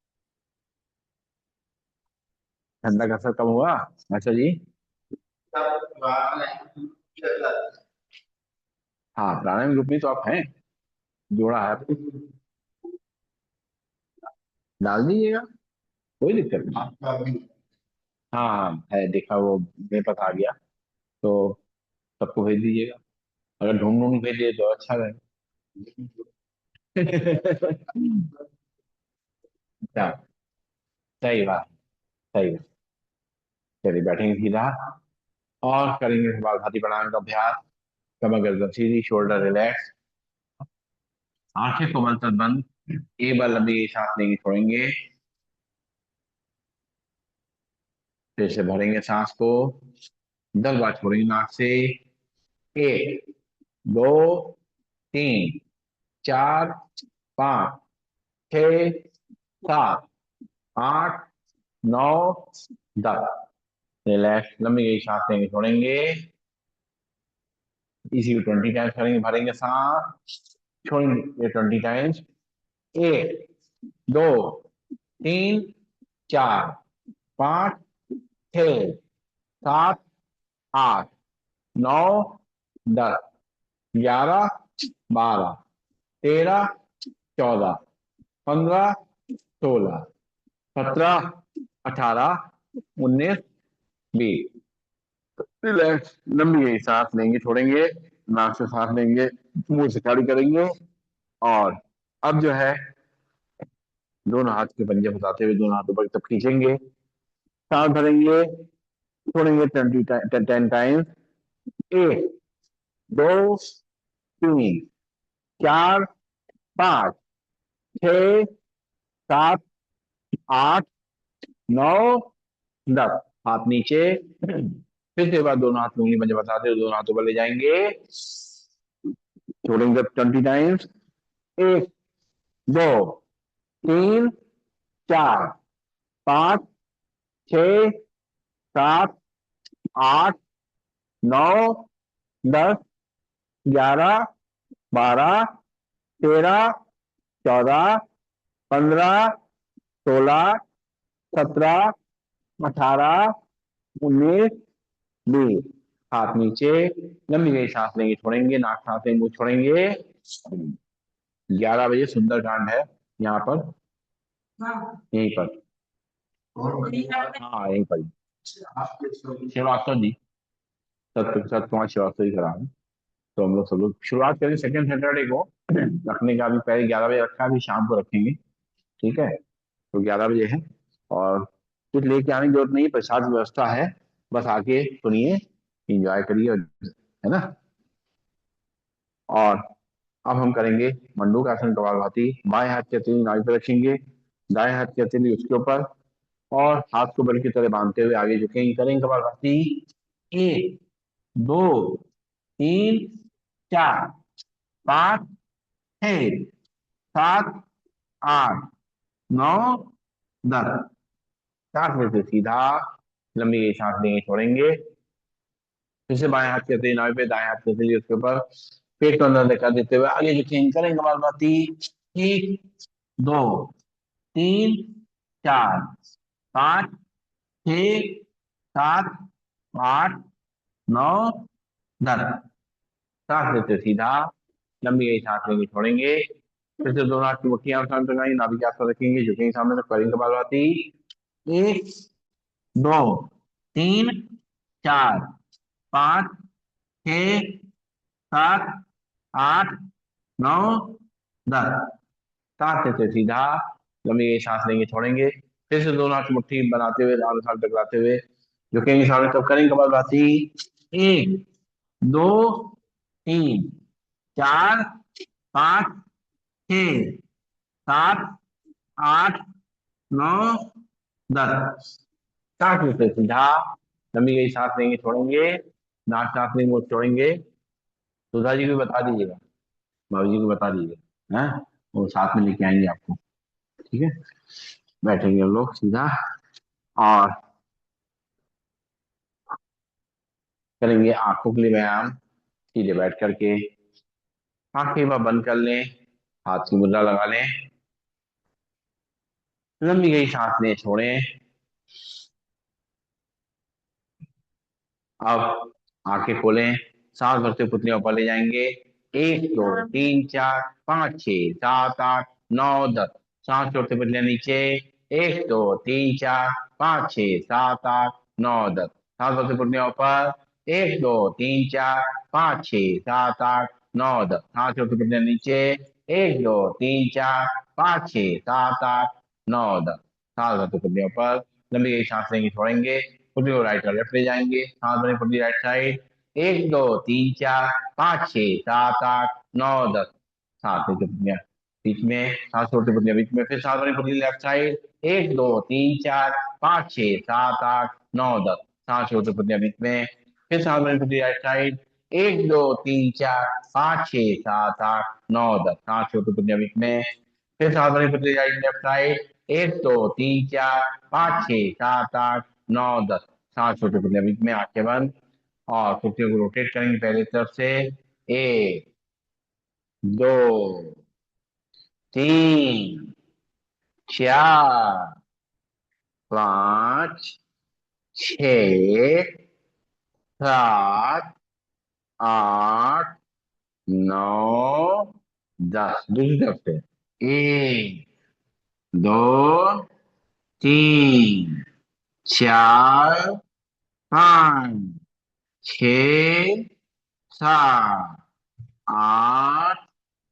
ठंडा का असर कम हुआ? अच्छा जी। हाँ, प्राणायाम ग्रुप में तो आप हैं, जोड़ा है आपको। डाल दीजिएगा, कोई दिक्कत नहीं। हाँ हाँ है, देखा वो मेरे पास आ गया। तो सबको भेज दीजिएगा। अगर ढूंढ ढूंढ भेज दिए तो अच्छा रहे। अच्छा, सही बात। सही बात। चलिए बैठेंगे सीधा। और करेंगे कपालभाति प्राणायाम का अभ्यास। कमर गर्दन सीधी, शोल्डर रिलैक्स। आंखें को बंद बंद। एक बार लंबी सांस लेंगे छोड़ेंगे। फिर से भरेंगे सांस को। 10 बार छोड़ेंगे नाक से। 1, 2, 3, 4, 5, 6, 7, 8, 9, 10। रिलैक्स। लंबी गई सांस लेंगे छोड़ेंगे। इसी को 20 टाइम्स करेंगे। भरेंगे सांस, छोड़ेंगे 20 टाइम्स। 1, 2, 3, 4, 5, 6, 7, 8, 9, 10, 11, 12, 13, 14, 15, 16, 17, 18, 19, 20। रिलैक्स। लंबी गई सांस लेंगे छोड़ेंगे। नाक से सांस लेंगे, मुंह से खाली करेंगे। और अब जो है, दोनों हाथ के पंजे फंसाते हुए दोनों हाथों पर तब खींचेंगे। सांस भरेंगे, छोड़ेंगे 10 टाइम्स। 1, 2, 3, 4, 5, 6, 7, 8, 9, 10। हाथ नीचे। फिर से एक बार दोनों हाथ उंगली मुझे बताते हो, दोनों हाथों पर ले जाएंगे, छोड़ेंगे 20 टाइम्स। 1, 2, 3, 4, 5, 6, 7, 8, 9, 10, 11, 12, 13, 14, 15, 16, 17, 18, 19, 20। हाथ नीचे। लंबी गई सांस लेंगे, छोड़ेंगे, नाक सांस लेंगे, मुंह छोड़ेंगे। 11 बजे सुंदरकांड है यहाँ पर, यहीं पर। हाँ यहीं पर। श्रीवास्तव जी, सत्य के साथ कुमार श्रीवास्तव जी करा है। तो हम लोग सब लोग शुरुआत करें सेकंड सैटरडे को रखने का। अभी पहले 11 बजे रखा है, अभी शाम को रखेंगे। ठीक है, तो 11 बजे है। और कुछ लेके आने की जरूरत नहीं है, प्रसाद की व्यवस्था है। बस आके सुनिए, इंजॉय करिए, है ना। और अब हम करेंगे मंडूकासन कपालभाति। बाएं हाथ की हथेली नाभि पर रखेंगे, दाएं हाथ की हथेली उसके ऊपर, और हाथ को बल की तरह बांधते हुए आगे झुकेंगे, करेंगे कपालभाति। 1, 2, 3, 4, 5, 6, 7, 8, 9, 10। सांस लेते सीधा, लंबी गई सांस लेंगे, छोड़ेंगे। फिर से बाएं हाथ की हथेली नाभि पे, दाएं हाथ की हथेली उसके ऊपर, पेट को अंदर धक्का देते हुए आगे झुकेंगे, करेंगे कपालभाति। 1, 2, 3, 4, 5, 6, 7, 8, 9, 10। सांस लेते सीधा, लंबी गई सांस लेंगे, छोड़ेंगे। फिर से दोनों हाथ की मुट्ठियां सामने लगाएंगे, नाभि के आसपास रखेंगे, झुकेंगे सामने, तो करेंगे कपालभाति। 1, 2, 3, 4, 5, 6, 7, 8, 9, 10। सांस लेते सीधा, लंबी गई सांस लेंगे, छोड़ेंगे। फिर से दोनों हाथ मुट्ठी बनाते हुए, दाल साल टकराते हुए झुकेंगे सामने, तब करेंगे कपालभाति। 1, 2, 3, 4, 5, 6, 7, 8, 9, 10। सांस लेते सीधा, लंबी गई सांस लेंगे, छोड़ेंगे, नाक सांस लेंगे, मुंह छोड़ेंगे। सुधा जी को बता दीजिएगा, भाभी जी को बता दीजिएगा, है वो साथ में लेके आएंगे आपको। ठीक है, बैठेंगे हम लोग सीधा, और करेंगे आंखों के लिए व्यायाम। सीधे बैठ करके आंखें एक बार बंद कर लें, हाथ की मुद्रा लगा लें, लंबी गई सांस लें, छोड़ें। अब आंखें खोलें, सांस भरते हुए पुतलियां ऊपर ले जाएंगे। 1, 2, 3, 4, 5, 6, 7, 8, 9, 10। सांस छोड़ते पुतलियां नीचे। 1, 2, 3, 4, 5, 6, 7, 8, 9, 10। सांस भरते पुतलियां ऊपर। 1, 2, 3, 4, 5, 6, 7, 8, 9, 10। सांस छोड़ते पुतलियां नीचे। 1, 2, 3, 4, 5, 6, 7, 8, 9, 10। सांस भरते पुतलियां ऊपर, लंबी गई सांस लेंगे, छोड़ेंगे। पुतली को राइट और लेफ्ट ले जाएंगे, हाथ बने पुतली राइट साइड। 1, 2, 3, 4, 5, 6, 7, 8, 9, 10। सात लेते पुतलियां बीच में, सांस छोड़ते पुतलियां बीच में, फिर सात बनी पुतली लेफ्ट साइड। 1, 2, 3, 4, 5, 6, 7, 8, 9, 10। सांस छोड़ते पुतलियां बीच में, फिर सांस बनी पुतली राइट साइड। 1, 2, 3, 4, 5, 6, 7, 8, 9, 10। सांस छोड़ते पुतलियां बीच में, फिर सांस बनी पुतली राइट लेफ्ट साइड। 1, 2, 3, 4, 5, 6, 7, 8, 9, 10। सांस छोटे पुतलियां बीच में, आंखें बंद, और कुर्सियों को रोटेट करेंगे पहले तरफ से। 1, 2, 3, 4, 5, 6, 7, 8, 9, 10। दूसरी तरफ से। 1, 2, 3, 4, 5, 6, 7, 8,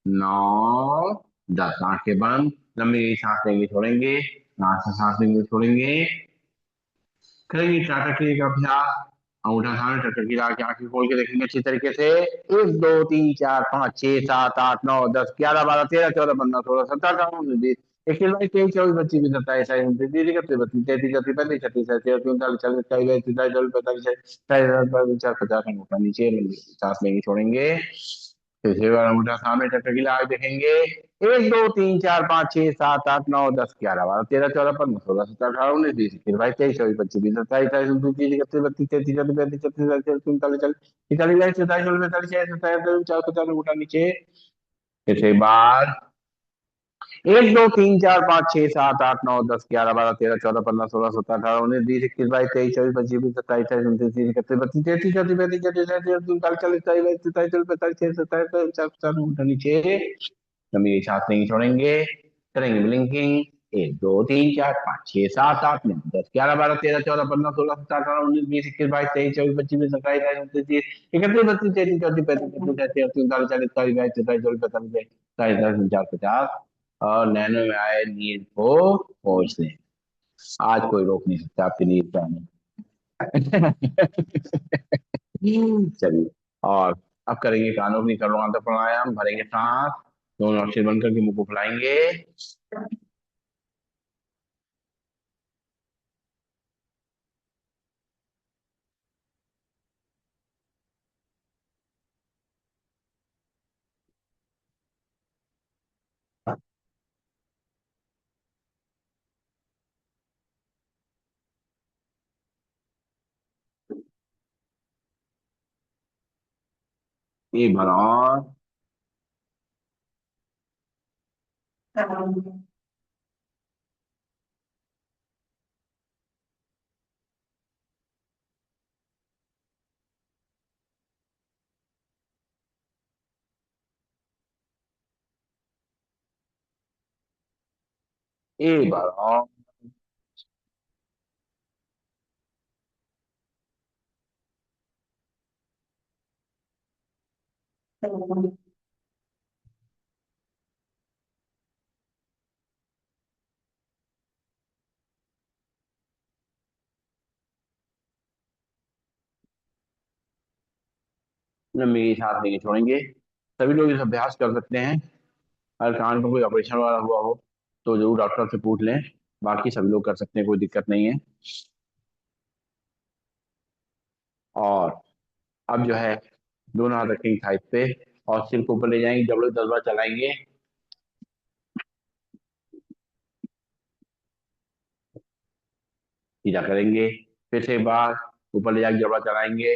9, 10। आंखें बंद, लंबी सांस लेंगे, छोड़ेंगे, नाक से सांस लेंगे, छोड़ेंगे। करेंगे टाटा क्लिक का अभ्यास। अंगूठा सामने टक्कर गिरा के आंखें खोल के देखेंगे अच्छी तरीके से। 1 2 3 4 5 6 7 8 9 10 11 12 13 14 15 16 17 18 19 20 21 22 23 24 25 26 27 28 29 30 31 32 33 34 35 36 37 38 39 40 41 42 43 44 45 50 अंगूठा नीचे सांस लेंगे छोड़ेंगे। तीसरी बार अंगूठा सामने टकटकी लगा के देखेंगे। 1 2 3 4 5 6 7 8 9 10 11 12 13 14 15 16 17 18 19 20 21 22 23 24 25 26 27 28 29 30 31 32 33 34 35 36 37 38 39 40 41 42 43 44 45 46 47 48 49 50 नीचे। लंबी सांस नहीं छोड़ेंगे। करेंगे ब्लिंकिंग। 1 2 3 4 5 6 7 8 9 10 11 12 13 14 15 16 17 18 19 20 21 22 23 24 25 26 27 28 29 30 31 32 33 34 35 36 37 38 39 40 41 42 43 44 45 46 47 48 49 50 आज कोई रोक नहीं सकता आपकी नींद को। पहुंचने आपकी नींद का चलिए। और अब करेंगे कानों की कर्णवाता प्राणायाम। भरेंगे सांस। दोनों अक्षर बंद करके मुंह को फुलाएंगे। एक बार और। एक बार और। लंबी सांस लेके छोड़ेंगे। सभी लोग इस अभ्यास कर सकते हैं। अगर कान में कोई ऑपरेशन वाला हुआ हो तो जरूर डॉक्टर से पूछ लें। बाकी सभी लोग कर सकते हैं, कोई दिक्कत नहीं है। और अब जो है दोनों हाथ रखेंगे थाइस पे और सिर को ऊपर ले जाएंगे, जबड़े 10 बार चलाएंगे। सीधा करेंगे। फिर से एक बार ऊपर ले जाके जबड़ा चलाएंगे।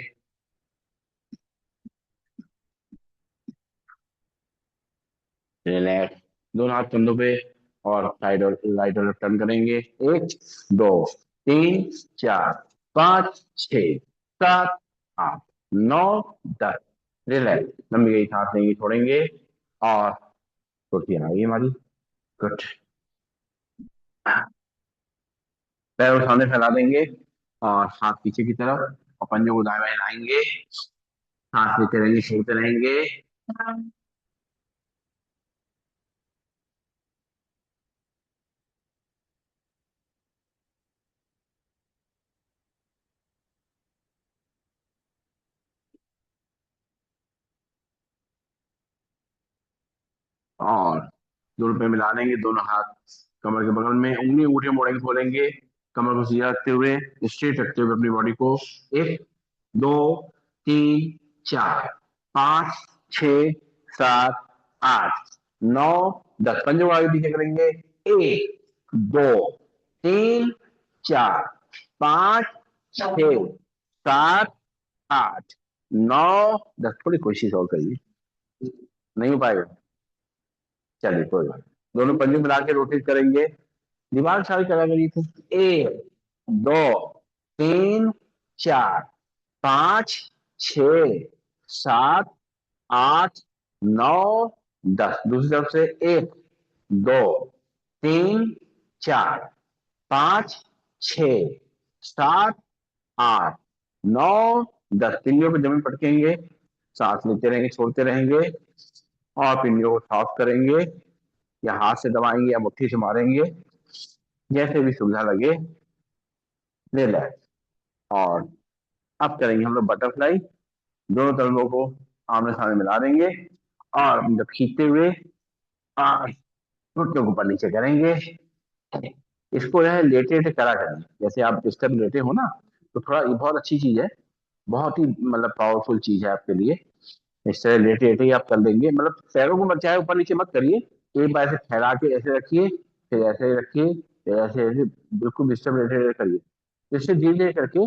रिलैक्स। दोनों हाथ कंधों पे और साइड और राइट और लेफ्ट टर्न करेंगे। 1 2 3 4 5 6 7 8 9 10। रिलैक्स। लंबी गई सांस लेंगे छोड़ेंगे। और कुर्सियां आ गई हमारी। गुड। पैर सामने फैला देंगे और हाथ पीछे की तरफ और पंजों को दाएं बाएं हिलाएंगे। सांस लेते रहेंगे, छोड़ते रहेंगे। और दोनों पे मिला लेंगे, दोनों हाथ कमर के बगल में, उंगली अंगूठे मोड़ेंगे खोलेंगे। कमर को सीधा रखते हुए, स्ट्रेट रखते हुए अपनी बॉडी को। 1 2 3 4 5 6 7 8 9 10। पंजों को आगे पीछे करेंगे। 1 2 3 4 5 6 7 8 9 10। थोड़ी कोशिश और करिए। नहीं हो पाएगा। चलिए कोई बात नहीं। दोनों पंजे मिला के रोटेट करेंगे। दिमाग सारी करा करिए थे। 1 2 3 4 5 6 7 8 9 10। दूसरी तरफ से 1 2 3 4 5 6 7 8 9 10। पिंडियों पे जमीन पटकेंगे। सांस लेते रहेंगे, छोड़ते रहेंगे। और पिंडियों को साफ करेंगे, या हाथ से दबाएंगे या मुट्ठी से मारेंगे, जैसे भी सुविधा लगे। रिलैक्स। और अब करेंगे हम लोग बटरफ्लाई। दोनों तलवों को आमने सामने मिला देंगे और मतलब खींचते हुए और घुटनों को ऊपर नीचे करेंगे। इसको है लेटे लेटे करा करें, जैसे आप इस तरह लेटे हो ना, तो थोड़ा ये बहुत अच्छी चीज है, बहुत ही मतलब पावरफुल चीज है आपके लिए। इस तरह लेटे लेटे ही आप कर लेंगे, मतलब पैरों को मत चाहे ऊपर नीचे मत करिए, एक बार ऐसे फैला के ऐसे रखिए, फिर ऐसे रखिए, फिर ऐसे ऐसे बिल्कुल डिस्टर्ब लेटे लेटे करिए। इससे धीरे धीरे करके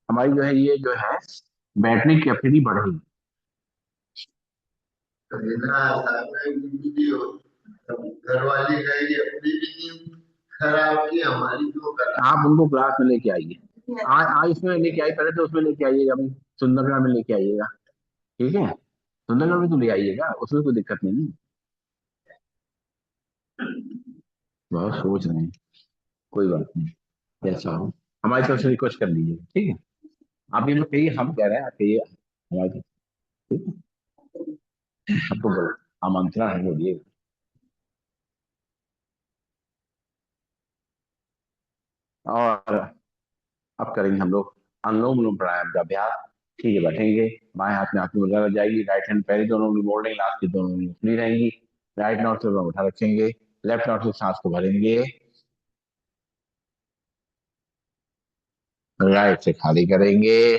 हमारी जो है ये जो है बैठने की कैपेसिटी बढ़ेगी। बिना वीडियो घर वाले कहेगी अपनी भी नींद खराब की हमारी क्यों करा। आप उनको क्लास में लेके आइए, आज आज इसमें लेके आई, पहले तो उसमें लेके आइएगा अभी, सुंदरगढ़ में लेके आइएगा। ठीक है, सुंदरगढ़ में तो ले आइएगा, उसमें कोई दिक्कत नहीं है। बहुत सोच रहे हैं, कोई बात नहीं, जैसा हो हमारी तरफ से रिक्वेस्ट कर लीजिए, ठीक है। आप ये लोग कहिए, हम कह रहे हैं, आप कहिए हमारी तरफ, ठीक है, सबको बोलो, आमंत्रण है, बोलिए। और अब करेंगे हम लोग अनुलोम विलोम प्राणायाम का अभ्यास। ठीक है, बैठेंगे, बाएं हाथ में आपकी मुद्रा लग जाएगी, राइट हैंड पहले दोनों उंगली मोड़ लेंगे, लास्ट की दोनों उंगली खुली रहेंगी। राइट नॉट से उठा रखेंगे, लेफ्ट नॉट से सांस को भरेंगे, राइट से खाली करेंगे,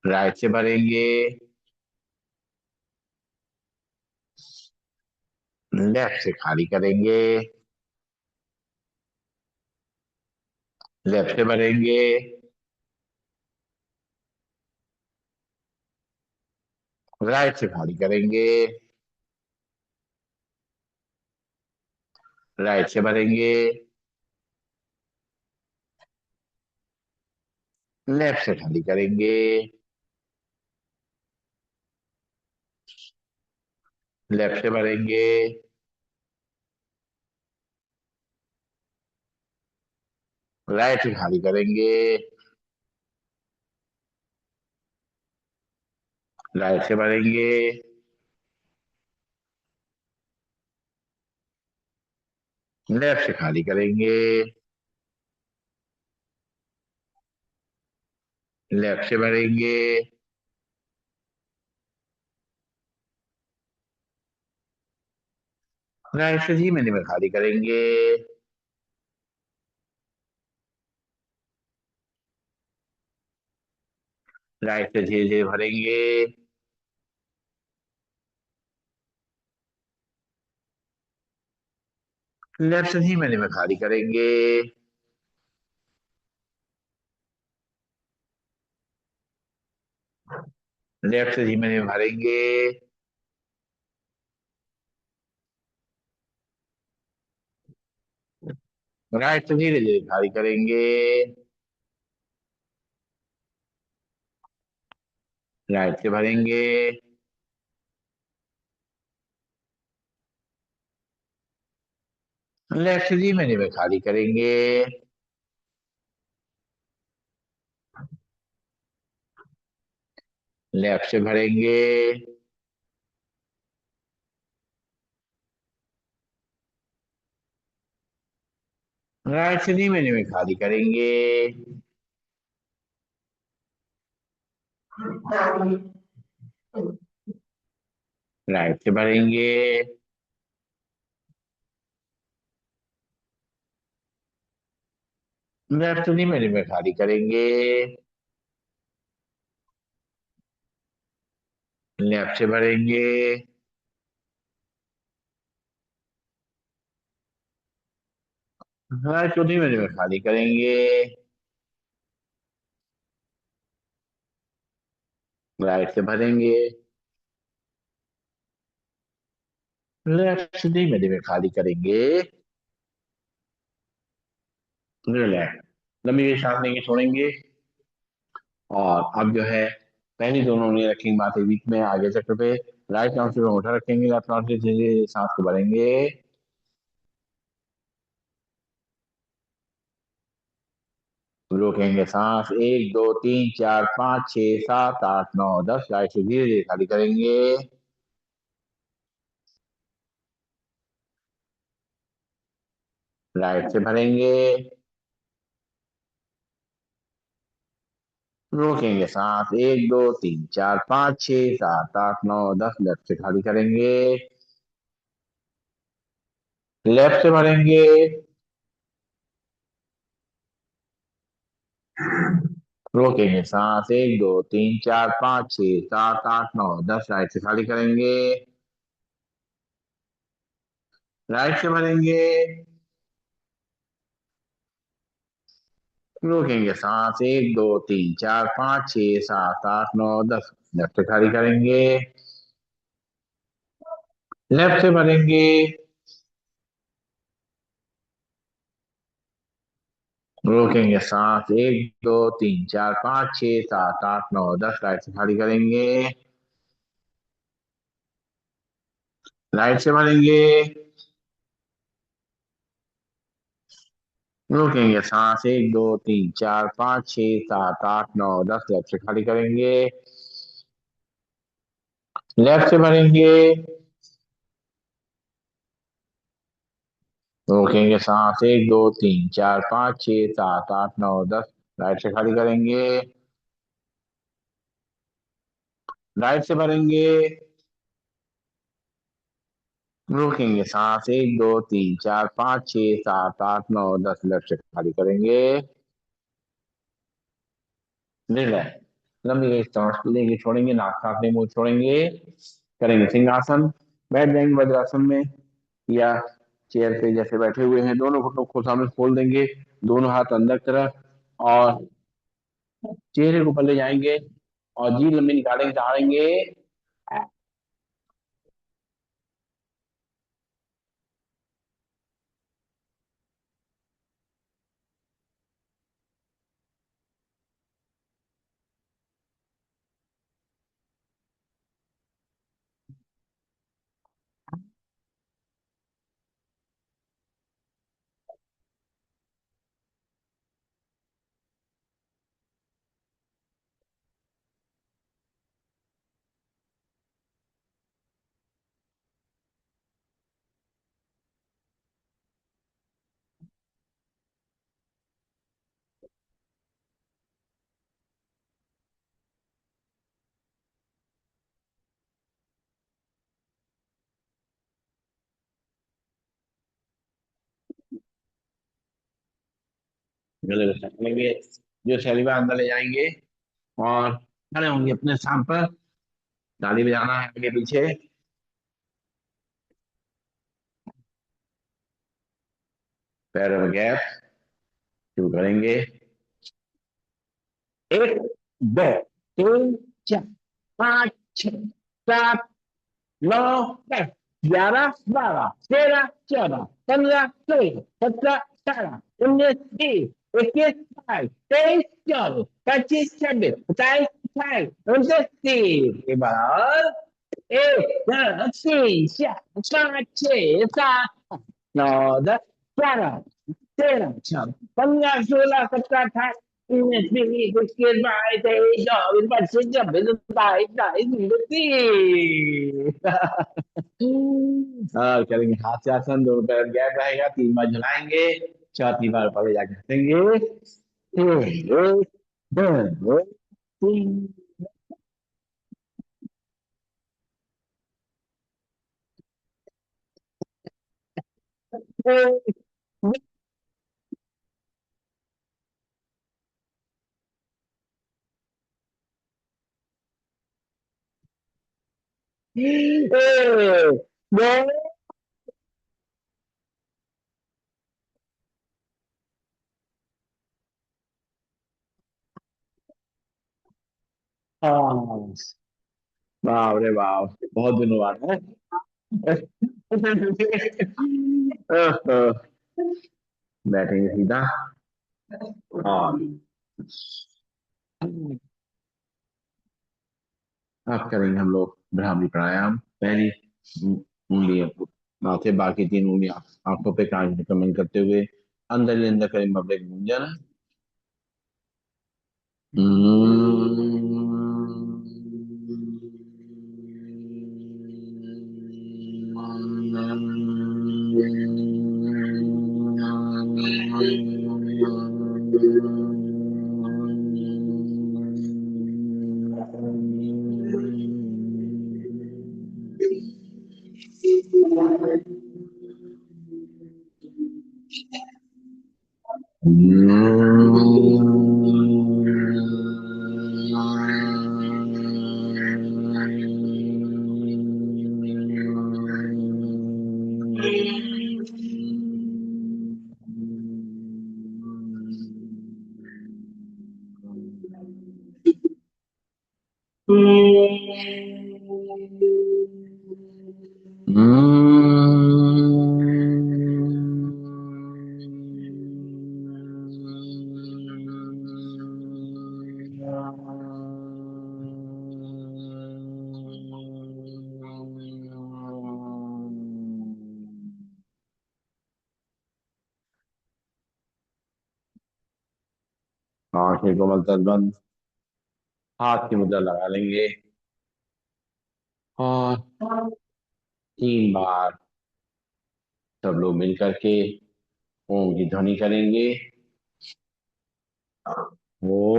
राइट से भरेंगे, लेफ्ट से खाली करेंगे, लेफ्ट से भरेंगे, राइट से खाली करेंगे, राइट से भरेंगे, लेफ्ट से खाली करेंगे, लेफ्ट से भरेंगे, राइट से खाली करेंगे, राइट से भरेंगे, लेफ्ट से खाली करेंगे, लेफ्ट से भरेंगे, राइट से धीमे धीमे खाली करेंगे, राइट से धीरे धीरे भरेंगे, लेफ्ट से धीमे धीमे खाली करेंगे, लेफ्ट से धीमे धीमे भरेंगे, राइट से धीरे धीरे खाली करेंगे, राइट से भरेंगे, लेफ्ट से धीमे धीमे खाली करेंगे, लेफ्ट से भरेंगे, राइट से धीमे धीमे खाली करेंगे, राइट से भरेंगे, लेफ्ट से धीमे धीमे खाली करेंगे, लेफ्ट से भरेंगे, राइट को धीमे धीमे खाली करेंगे, राइट से भरेंगे, लेफ्ट से धीमे धीमे खाली करेंगे, रिलैक्स, लंबी सांस लेंगे, छोड़ेंगे। और अब जो है पहली दोनों उंगलियां रखेंगे माथे बीच में आगे चक्र पे, राइट नॉट से उठा रखेंगे, लेफ्ट नॉट से धीरे धीरे सांस को भरेंगे, रोकेंगे सांस, 1 2 3 4 5 6 7 8 9 10, राइट से धीरे धीरे खाली करेंगे, राइट से भरेंगे, रोकेंगे सांस, 1 2 3 4 5 6 7 8 9 10, लेफ्ट से खाली करेंगे, लेफ्ट से भरेंगे, रोकेंगे सांस, 1 2 3 4 5 6 7 8 9 10, राइट से खाली करेंगे, राइट से भरेंगे, रोकेंगे सांस, 1 2 3 4 5 6 7 8 9 10, लेफ्ट से खाली करेंगे, लेफ्ट से भरेंगे, रोकेंगे सांस, 1 2 3 4 5 6 7 8 9 10, राइट से खाली करेंगे, राइट से भरेंगे, रोकेंगे सांस, 1 2 3 4 5 6 7 8 9 10, लेफ्ट से खाली करेंगे, लेफ्ट से भरेंगे, रोकेंगे सांस, 1 2 3 4 5 6 7 8 9 10, राइट से खाली करेंगे, राइट से भरेंगे, रोकेंगे सांस, 1 2 3 4 5 6 7 8 9 10, लेफ्ट से खाली करेंगे, रिलैक्स, लंबी सांस लेंगे, छोड़ेंगे, नाक काटने, मुंह छोड़ेंगे, करेंगे सिंहासन, बैठ जाएंगे वज्रासन में या चेयर पे जैसे बैठे हुए हैं, दोनों घुटनों को सामने खोल देंगे, दोनों हाथ अंदर की तरफ, और चेहरे को ऊपर ले जाएंगे और जी लंबी निकालेंगे, झाड़ेंगे, गले को सेक लेंगे, जो सैलिवा अंदर ले जाएंगे और खड़े होंगे अपने स्थान पर, ताली बजाना है आगे पीछे, पैरों में गैप, शुरू करेंगे, 1 2 3 4 5 6 7 8 9 10 11 12 13 14 15 16 17 18 19 20 21 22 23 एक बार और, 1 2 3 4 5 6 7 8 9 10 11 12 13 14 15 16 17 18 19 20 21 22 23 और करेंगे हाथ से आसन, दोनों पैर गैप रहेगा, 3 बार झुलाएंगे, चौथी बार पड़े जाके हंसेंगे, 1 2 3 बाप रे बाप, बहुत दिनों बाद है। बैठेंगे सीधा और अब करेंगे हम लोग भ्रामरी प्राणायाम, पहली उंगली माथे, बाकी 3 उंगलियां आंखों पे कांच निकमन करते हुए अंदर ही अंदर करेंगे बबले की गुंजन। आंखें को मलतब बंद, हाथ की मुद्रा लगा लेंगे और 3 बार सब लोग मिल करके ओम की ध्वनि करेंगे। ओ।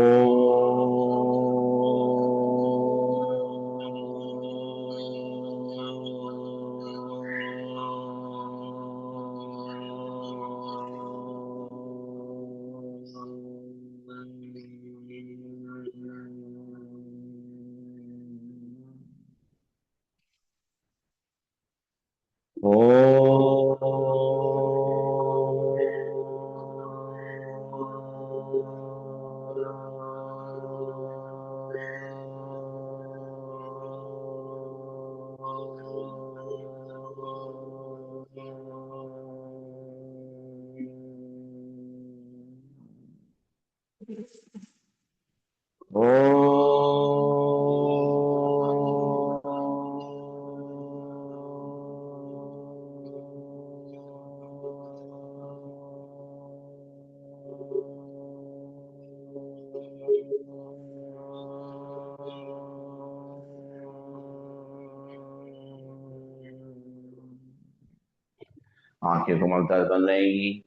आंखें को मलतब बंद रहेंगी,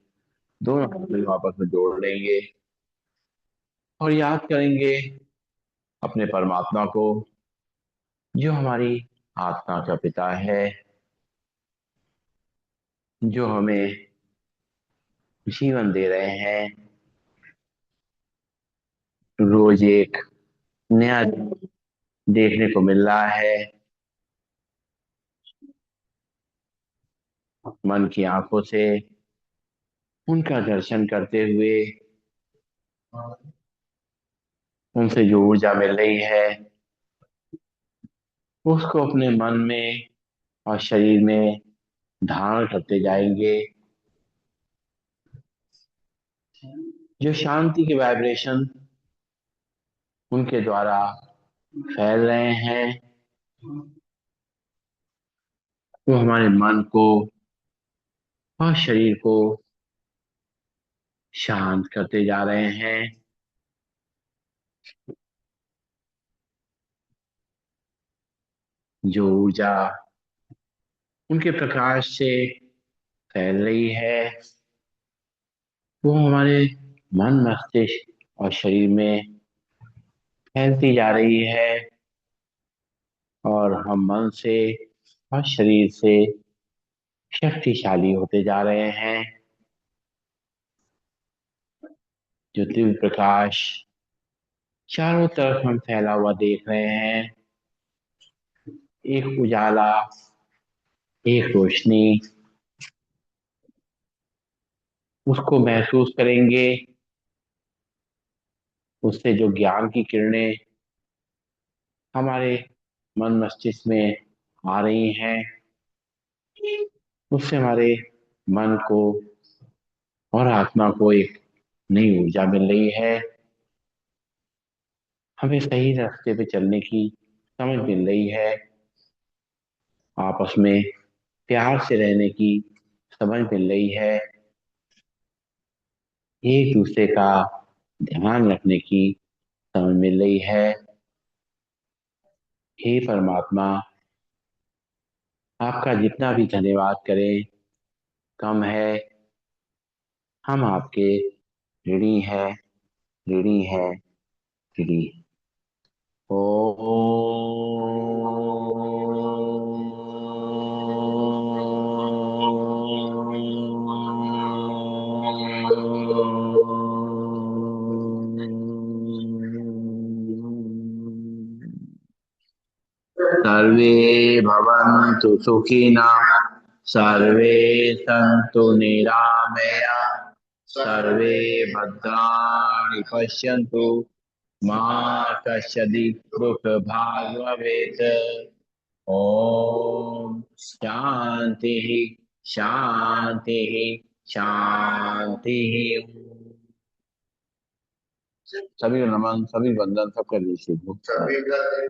दोनों हाथों को आपस में जोड़ लेंगे और याद करेंगे अपने परमात्मा को, जो हमारी आत्मा का पिता है, जो हमें जीवन दे रहे हैं। रोज एक नया देखने को मिल रहा है। मन की आंखों से उनका दर्शन करते हुए उनसे जो ऊर्जा मिल रही है उसको अपने मन में और शरीर में धारण करते जाएंगे। जो शांति के वाइब्रेशन उनके द्वारा फैल रहे हैं वो हमारे मन को और शरीर को शांत करते जा रहे हैं। जो ऊर्जा उनके प्रकाश से फैल रही है वो हमारे मन मस्तिष्क और शरीर में फैलती जा रही है और हम मन से और शरीर से शक्तिशाली होते जा रहे हैं। जो दिव्य प्रकाश चारों तरफ हम फैला हुआ देख रहे हैं, एक उजाला, एक रोशनी, उसको महसूस करेंगे। उससे जो ज्ञान की किरणें हमारे मन मस्तिष्क में आ रही हैं उससे हमारे मन को और आत्मा को एक नई ऊर्जा मिल रही है। हमें सही रास्ते पे चलने की समझ मिल रही है। आपस में प्यार से रहने की समझ मिल रही है। एक दूसरे का ध्यान रखने की समझ मिल रही है। हे परमात्मा, आपका जितना भी धन्यवाद करें कम है। हम आपके ऋणी हैं, ऋणी हैं, ऋणी। ओ। सर्वे भवन्तु सुखिनः, सर्वे सन्तु निरामया, सर्वे भद्राणि पश्यन्तु, मा कश्चित् दुःखभाग् भवेत्। ओम शांति शांति शांति। सभी को नमन, सभी वंदन, सब कर लीजिए। सभी का